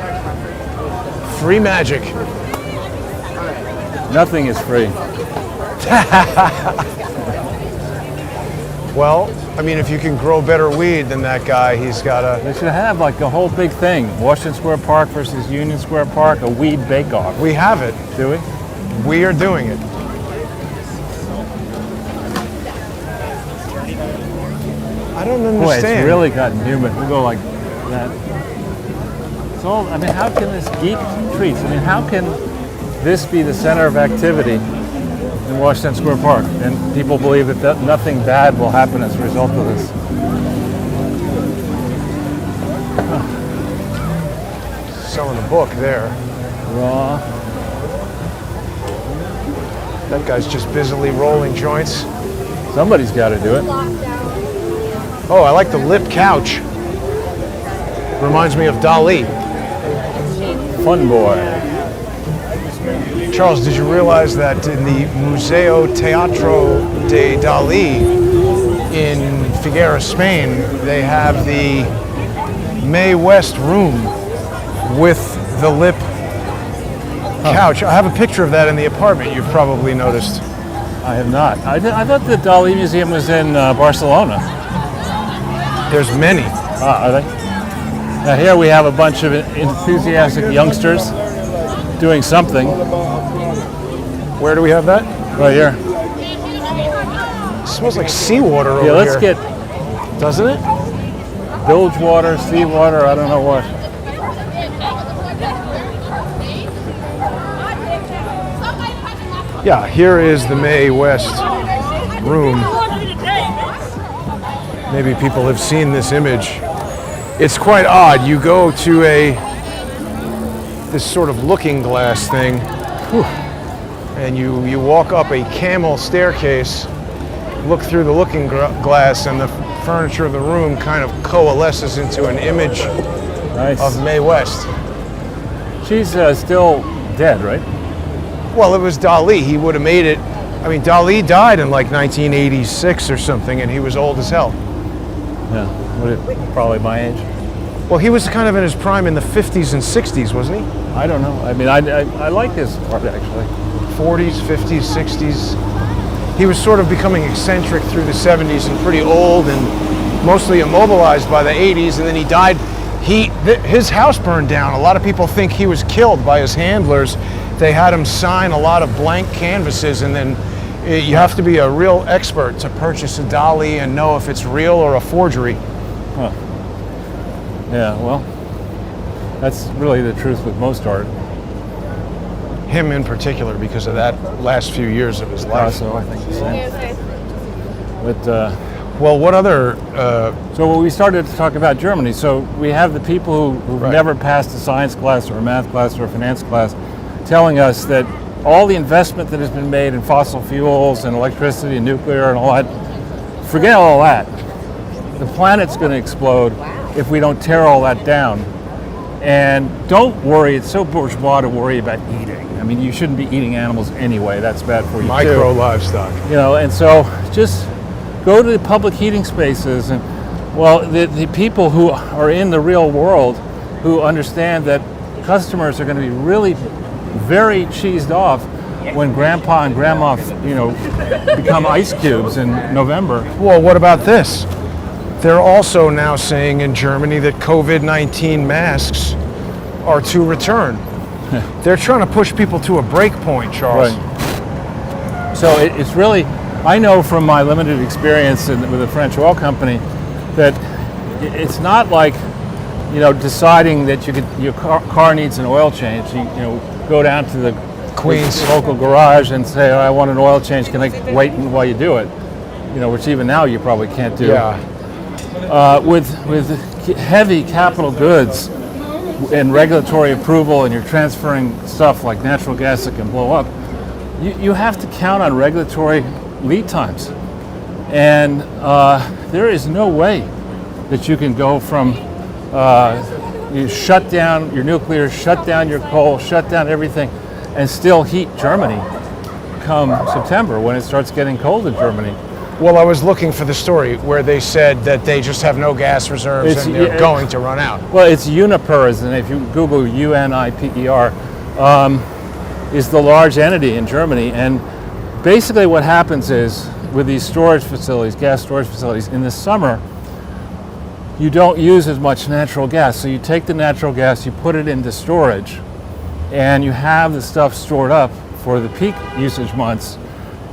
Free magic. Nothing is free. Well, I mean, if you can grow better weed than that guy, he's got a... They should have like a whole big thing. Washington Square Park versus Union Square Park, a weed bake-off. We have it. Do we? We are doing it. I don't understand. Boy, it's really gotten humid. We go like that. It's all, I mean, how can this geek treats? I mean, how can this be the center of activity in Washington Square Park? And people believe that nothing bad will happen as a result of this. Selling a book there. Raw. That guy's just busily rolling joints. Somebody's got to do it. Oh, I like the lip couch. Reminds me of Dali. Fun boy. Charles, did you realize that in the Museo Teatro de Dali in Figueres, Spain, they have the Mae West room with the lip couch? I have a picture of that in the apartment. You've probably noticed. I have not. I thought the Dali Museum was in Barcelona. There's many. Ah, are they? Now here we have a bunch of enthusiastic youngsters doing something. Where do we have that? Right here. It smells like seawater over Yeah, here. let's get Doesn't it? bilge water, seawater, I don't know what. Yeah, here is the Mae West room. Maybe people have seen this image. It's quite odd. You go to this sort of looking glass thing, and you walk up a camel staircase, look through the looking glass, and the furniture of the room kind of coalesces into an image Nice. of Mae West. She's still dead, right? Well, it was Dali. He would have made it. I mean, Dali died in like 1986 or something, and he was old as hell. Yeah. Probably my age. Well, he was kind of in his prime in the 50s and 60s, wasn't he? I don't know. I mean, I like his art actually. 40s, 50s, 60s. He was sort of becoming eccentric through the 70s and pretty old and mostly immobilized by the 80s, and then he died. His house burned down. A lot of people think he was killed by his handlers. They had him sign a lot of blank canvases, and then you have to be a real expert to purchase a Dali and know if it's real or a forgery. Huh. Yeah, well, that's really the truth with most art. Him in particular, because of that last few years of his life. Also, I think the same. But Well, what other... so we started to talk about Germany. So we have the people who've Right. never passed a science class or a math class or a finance class telling us that all the investment that has been made in fossil fuels and electricity and nuclear and all that, forget all that. The planet's going to explode if we don't tear all that down. And don't worry, it's so bourgeois to worry about eating. I mean, you shouldn't be eating animals anyway. That's bad for you micro too. livestock. You know, and so just go to the public heating spaces and, well, the people who are in the real world who understand that customers are going to be really very cheesed off when grandpa and grandma, become ice cubes in November. Well, what about this? They're also now saying in Germany that COVID-19 masks are to return. They're trying to push people to a break point, Charles. Right. So it's really, I know from my limited experience with a French oil company that it's not like, deciding that your car needs an oil change. You go down to the Queens local garage and say, I want an oil change. Can I wait while you do it? Which even now you probably can't do. Yeah. With heavy capital goods, and regulatory approval, and you're transferring stuff like natural gas that can blow up, you have to count on regulatory lead times. And there is no way that you can go from you shut down your nuclear, shut down your coal, shut down everything, and still heat Germany come September when it starts getting cold in Germany. Well, I was looking for the story where they said that they just have no gas reserves and they're going to run out. Well, it's Uniper, and if you Google UNIPER, is the large entity in Germany. And basically what happens is, with these storage facilities, gas storage facilities, in the summer, you don't use as much natural gas. So you take the natural gas, you put it into storage, and you have the stuff stored up for the peak usage months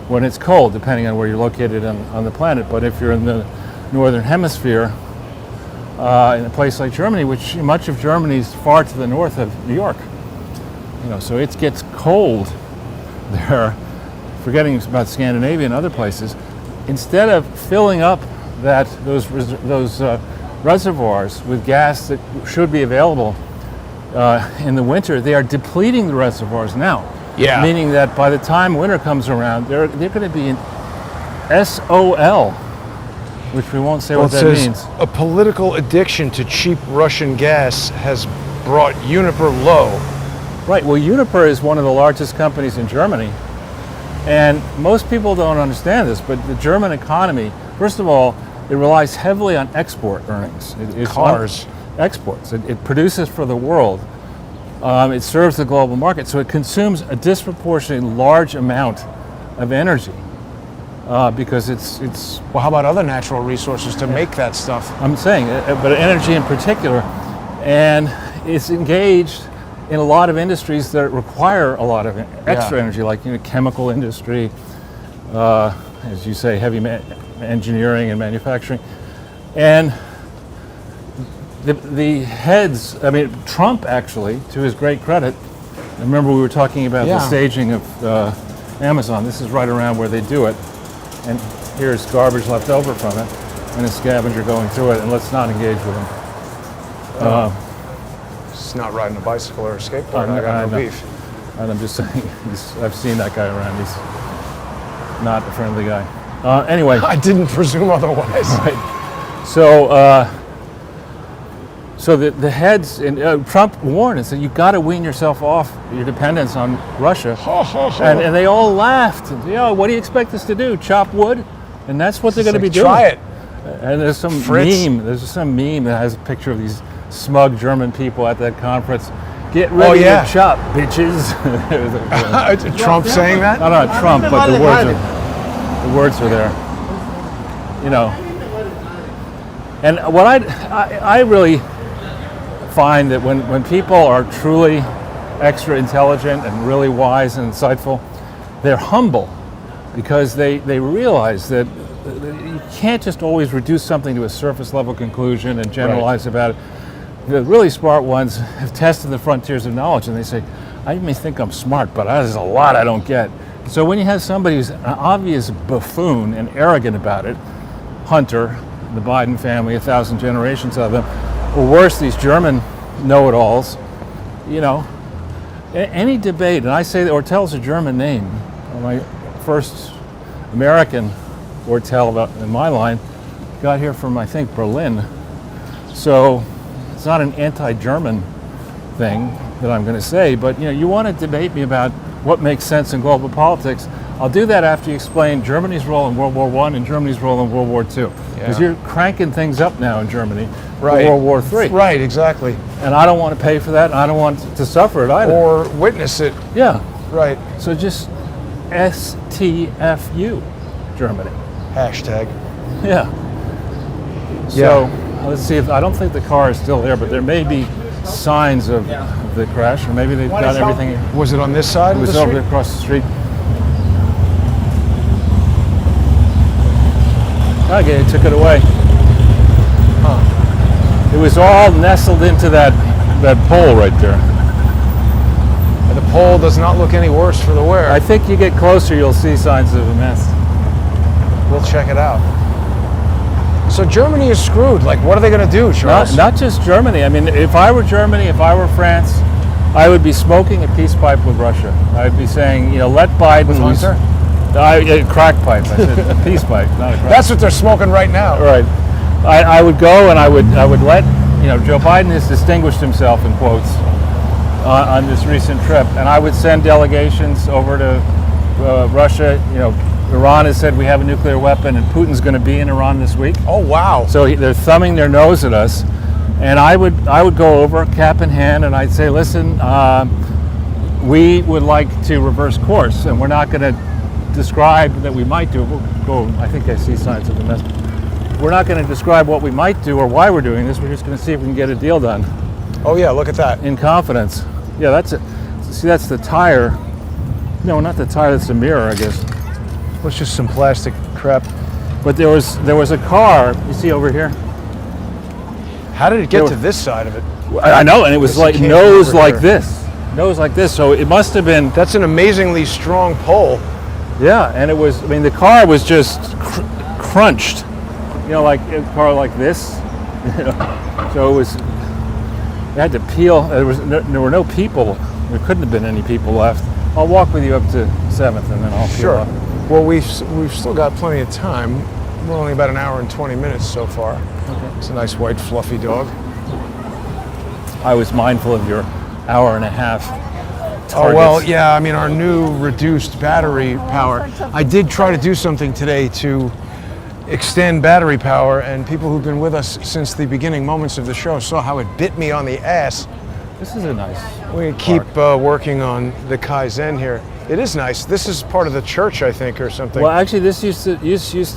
when it's cold, depending on where you're located on the planet. But if you're in the northern hemisphere, in a place like Germany, which much of Germany is far to the north of New York, so it gets cold there, forgetting about Scandinavia and other places. Instead of filling up those reservoirs with gas that should be available in the winter, they are depleting the reservoirs now. Yeah. Meaning that by the time winter comes around, they're going to be in SOL, which we won't say what that means. A political addiction to cheap Russian gas has brought Uniper low. Right. Well, Uniper is one of the largest companies in Germany, and most people don't understand this, but the German economy, first of all, it relies heavily on export earnings. Cars. Exports. It produces for the world. It serves the global market, so it consumes a disproportionately large amount of energy because it's. Well, how about other natural resources to make that stuff? I'm saying, but energy in particular, and it's engaged in a lot of industries that require a lot of extra energy, like chemical industry, as you say, heavy engineering and manufacturing, and. The heads, Trump actually, to his great credit, remember we were talking about the staging of Amazon. This is right around where they do it. And here's garbage left over from it, and a scavenger going through it, and let's not engage with him. It's not riding a bicycle or a skateboard. I got no beef. And I'm just saying, I've seen that guy around. He's not a friendly guy. Anyway. I didn't presume otherwise. Right. So the heads, and Trump warned and said, you've got to wean yourself off your dependence on Russia. And they all laughed. What do you expect us to do? Chop wood? And that's what they're going to be doing. Try it. And there's some meme that has a picture of these smug German people at that conference. Get ready to chop, bitches. Trump saying that? No, not Trump, but the words are there. And what I really find that when people are truly extra intelligent and really wise and insightful, they're humble because they realize that you can't just always reduce something to a surface level conclusion and generalize about it. The really smart ones have tested the frontiers of knowledge, and they say, I may think I'm smart, but there's a lot I don't get. So when you have somebody who's an obvious buffoon and arrogant about it, Hunter, the Biden family, 1,000 generations of them, or worse, these German know-it-alls, any debate, and I say that Ortel's a German name. My first American Ortel in my line got here from, I think, Berlin. So it's not an anti-German thing that I'm going to say, but you want to debate me about what makes sense in global politics. I'll do that after you explain Germany's role in World War I and Germany's role in World War II. Because you're cranking things up now in Germany for World War III. Right, exactly. And I don't want to pay for that, and I don't want to suffer it either. Or witness it. Yeah. Right. So just STFU, Germany. Hashtag. Yeah. So let's see if, I don't think the car is still there, but there may be signs of the crash, or maybe they've got everything. Was it on this side of the street? It was over across the street. Okay, took it away. It was all nestled into that pole right there. And the pole does not look any worse for the wearer. I think you get closer, you'll see signs of a mess. We'll check it out. So Germany is screwed. Like, what are they going to do, Charles? Not just Germany. I mean, if I were Germany, if I were France, I would be smoking a peace pipe with Russia. I'd be saying, let Biden. With Hunter? A crack pipe. I said a peace pipe, not a crack. That's what they're smoking right now. Right. I would go and I would let Joe Biden has distinguished himself in quotes on this recent trip, and I would send delegations over to Russia. Iran has said we have a nuclear weapon, and Putin's going to be in Iran this week. Oh, wow. So they're thumbing their nose at us, and I would go over cap in hand, and I'd say, listen, we would like to reverse course, and we're not going to describe that we might do it. We'll go. I think I see signs of the mess. We're not going to describe what we might do or why we're doing this. We're just going to see if we can get a deal done. Oh yeah, look at that. In confidence. Yeah, that's it. See, that's the tire. No, not the tire. That's the mirror, I guess. It's just some plastic crap. But there was a car. You see over here? How did it get to this side of it? I know, and it was like Can't nose over like here. this. Nose like this. So it must have been. That's an amazingly strong pole. Yeah, and it was. I mean, the car was just crunched. Like a car like this. So it was. They had to peel. There were no people. There couldn't have been any people left. I'll walk with you up to 7th, and then I'll peel Sure. off. Well, we've still got plenty of time. We're only about an hour and 20 minutes so far. Okay. It's a nice white fluffy dog. I was mindful of your hour and a half. Oh, well, yeah, I mean, our new reduced battery power. I did try to do something today to extend battery power, and people who've been with us since the beginning moments of the show saw how it bit me on the ass. This is a nice. We keep working on the Kaizen here. It is nice. This is part of the church, I think, or something. Well, actually, this used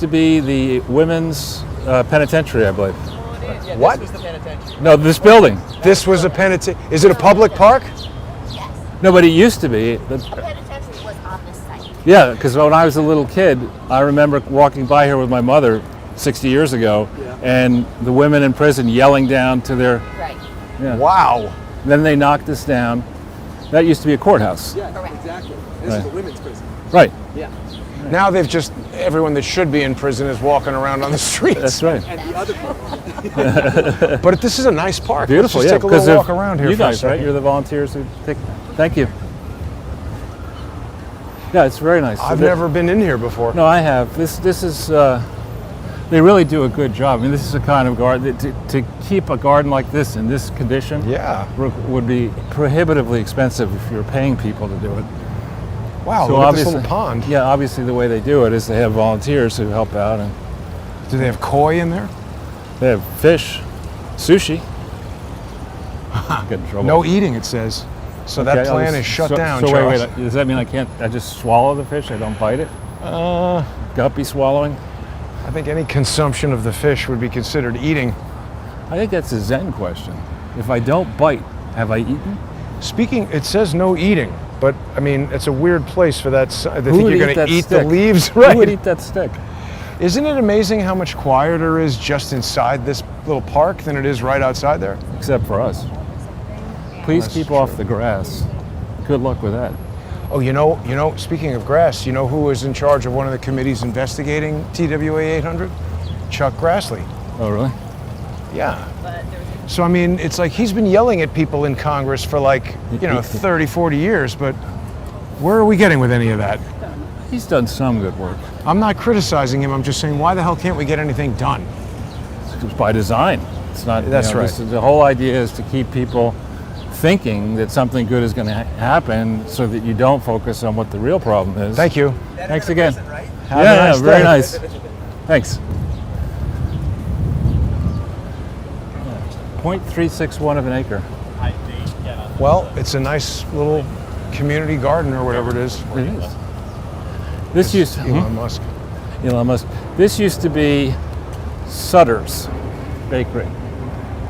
to be the women's penitentiary, I believe. What? No, this building. This was a penitentiary. Is it a public park? No, but it used to be. A penitentiary was on this site. Yeah, because when I was a little kid, I remember walking by here with my mother 60 years ago, and the women in prison yelling down to their. Right. Yeah. Wow. Then they knocked us down. That used to be a courthouse. Yeah, exactly. This is a women's prison. Right. Yeah. Now they've just, everyone that should be in prison is walking around on the streets. That's right. And the other people. But this is a nice park. Beautiful, Let's just yeah. take a little because walk around here you for a guys, right? second. You're the volunteers who take. Thank you. Yeah, it's very nice. I've never been in here before. No, I have. This is. They really do a good job. I mean, this is a kind of garden to keep a garden like this in this condition. Yeah. Would be prohibitively expensive if you're paying people to do it. Wow, So look at this obviously- little pond. Yeah, obviously the way they do it is they have volunteers who help out, and Do they have koi in there? they have fish, sushi. Get in trouble. No eating, it says. So that Okay, plan is shut down, So Charles. wait, does that mean I just swallow the fish? I don't bite it? Guppy swallowing? I think any consumption of the fish would be considered eating. I think that's a Zen question. If I don't bite, have I eaten? Speaking, it says no eating, but I mean, it's a weird place for that. They think would you're going eat to that eat stick? the leaves, Who would right? eat that stick? Isn't it amazing how much quieter there is just inside this little park than it is right outside there? Except for us. Please That's keep true. off the grass. Good luck with that. Oh, you know, speaking of grass, you know who was in charge of one of the committees investigating TWA 800? Chuck Grassley. Oh, really? Yeah. So, I mean, it's like he's been yelling at people in Congress for like, 30, 40 years, but where are we getting with any of that? He's done some good work. I'm not criticizing him. I'm just saying, why the hell can't we get anything done? It's by design. It's not. That's right. The whole idea is to keep people thinking that something good is going to happen, so that you don't focus on what the real problem is. Thank you. Thanks again. Have a Yeah, nice very day. nice. Thanks. 0.361 of an acre. Well, it's a nice little community garden or whatever it is. It is. This used Elon Musk. Elon Musk. This used to be Sutter's Bakery.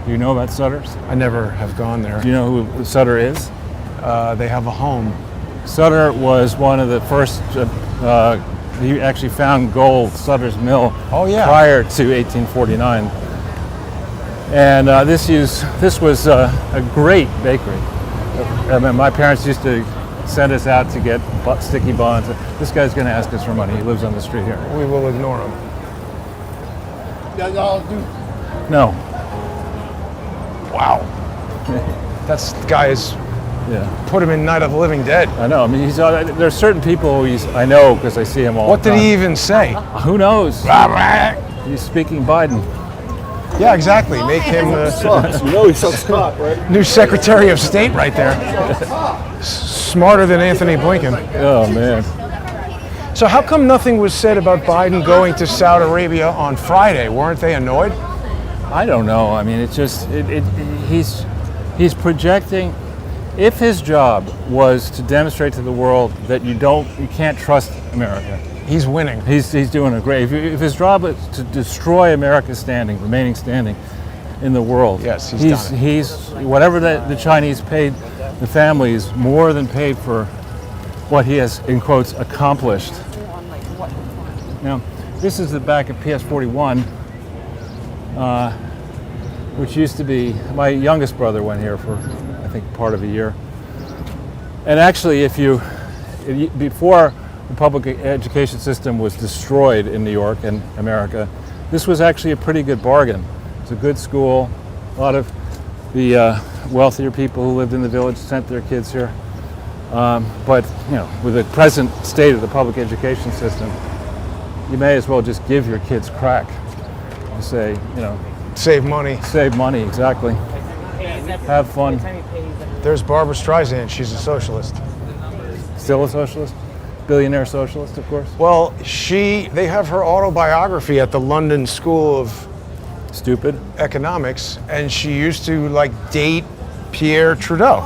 Do you know about Sutter's? I never have gone there. Do you know who Sutter is? They have a home. Sutter was one of the first. He actually found gold, Sutter's Mill, Oh, yeah. prior to 1849. And this was a great bakery. I mean, my parents used to send us out to get sticky buns. This guy's going to ask us for money. He lives on the street here. We will ignore him. No. Wow. That's the guy is Yeah. put him in Night of the Living Dead. I know. I mean, there's certain people I know because I see him all What the did time. he even say? Who knows? He's speaking Biden. Yeah, exactly. Make him the Sucks. You know he sucks cock, right? new Secretary of State right there. Smarter than Anthony Blinken. Oh man. So how come nothing was said about Biden going to Saudi Arabia on Friday? Weren't they annoyed? I don't know. I mean, it's just he's projecting. If his job was to demonstrate to the world that you can't trust America, He's winning. he's doing a great. If his job is to destroy America's remaining standing in the world, Yes, he's done it. he's whatever the Chinese paid the families more than paid for what he has in quotes accomplished. Now, this is the back of PS41, which used to be my youngest brother went here for I think part of a year. And actually, before the public education system was destroyed in New York and America, this was actually a pretty good bargain. It's a good school. A lot of the wealthier people who lived in the village sent their kids here. But with the present state of the public education system, you may as well just give your kids crack. You say, Save money. save money, exactly. Have fun. There's Barbara Streisand. She's a socialist. Still a socialist? Billionaire socialist, of course. Well, they have her autobiography at the London School of Stupid. Economics, and she used to date Pierre Trudeau.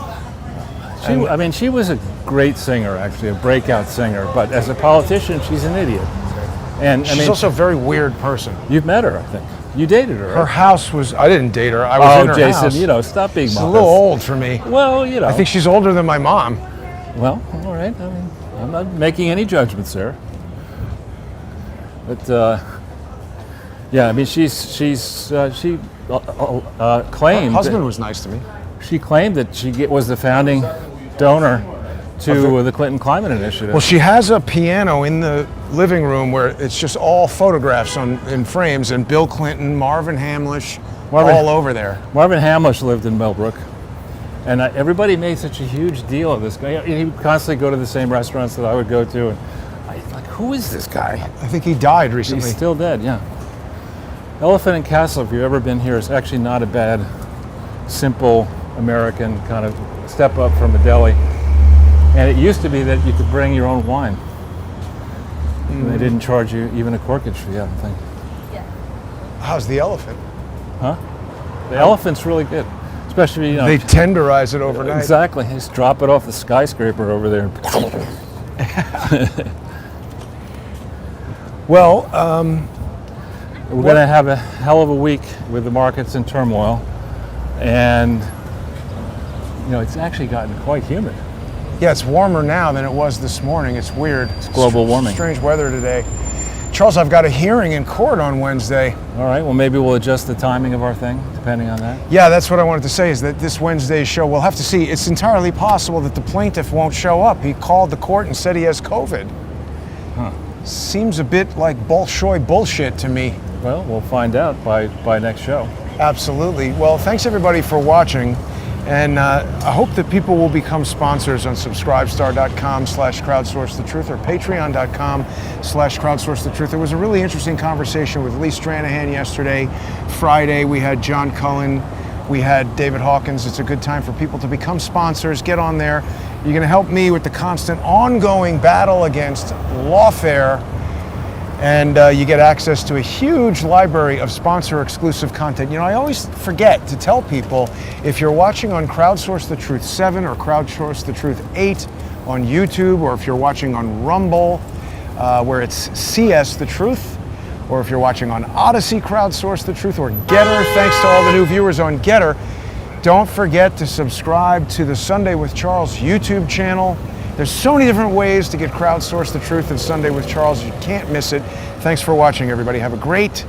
She was a great singer, actually, a breakout singer. But as a politician, she's an idiot. And She's also a very weird person. you've met her, I think. You dated her. Her Right? house was, I didn't date her, I was in her Jason, house. stop being She's a modest. little old for me. Well, I think she's older than my mom. Well, all right. I mean, I'm not making any judgments there. But yeah, I mean, she claimed. Her husband was nice to me. She claimed that she was the founding donor to the Clinton Climate Initiative. Well, she has a piano in the living room where it's just all photographs in frames, and Bill Clinton, Marvin Hamlish, all over there. Marvin Hamlish lived in Millbrook, and everybody made such a huge deal of this guy. He would constantly go to the same restaurants that I would go to, and who is this guy? I think he died recently. He's still dead, yeah. Elephant and Castle, if you've ever been here, is actually not a bad, simple American kind of step up from a deli. And it used to be that you could bring your own wine. And they didn't charge you even a corkage fee, I don't think. How's the elephant? Huh? The elephant's really good. Especially, They tenderize it overnight. Exactly. Just drop it off the skyscraper over there. Well, We're going to have a hell of a week with the markets in turmoil. And, it's actually gotten quite humid. yeah, it's warmer now than it was this morning. It's weird. It's global warming. Strange weather today. Charles, I've got a hearing in court on Wednesday. All right, well, maybe we'll adjust the timing of our thing, depending on that. Yeah, that's what I wanted to say, is that this Wednesday's show, we'll have to see. It's entirely possible that the plaintiff won't show up. He called the court and said he has COVID. Huh. Seems a bit like Bolshoi bullshit to me. Well, we'll find out by next show. Absolutely. Well, thanks everybody for watching. And I hope that people will become sponsors on subscribestar.com/crowdsourcethetruth or patreon.com/crowdsourcethetruth. There was a really interesting conversation with Lee Stranahan yesterday. Friday, we had John Cullen. We had David Hawkins. It's a good time for people to become sponsors. Get on there. You're going to help me with the constant ongoing battle against lawfare. And you get access to a huge library of sponsor-exclusive content. I always forget to tell people, if you're watching on Crowdsource the Truth 7 or Crowdsource the Truth 8 on YouTube, or if you're watching on Rumble, where it's CS the Truth, or if you're watching on Odyssey Crowdsource the Truth, or Getter, thanks to all the new viewers on Getter, don't forget to subscribe to the Sunday with Charles YouTube channel. There's so many different ways to get Crowdsource the Truth and Sunday with Charles. You can't miss it. Thanks for watching, everybody. Have a great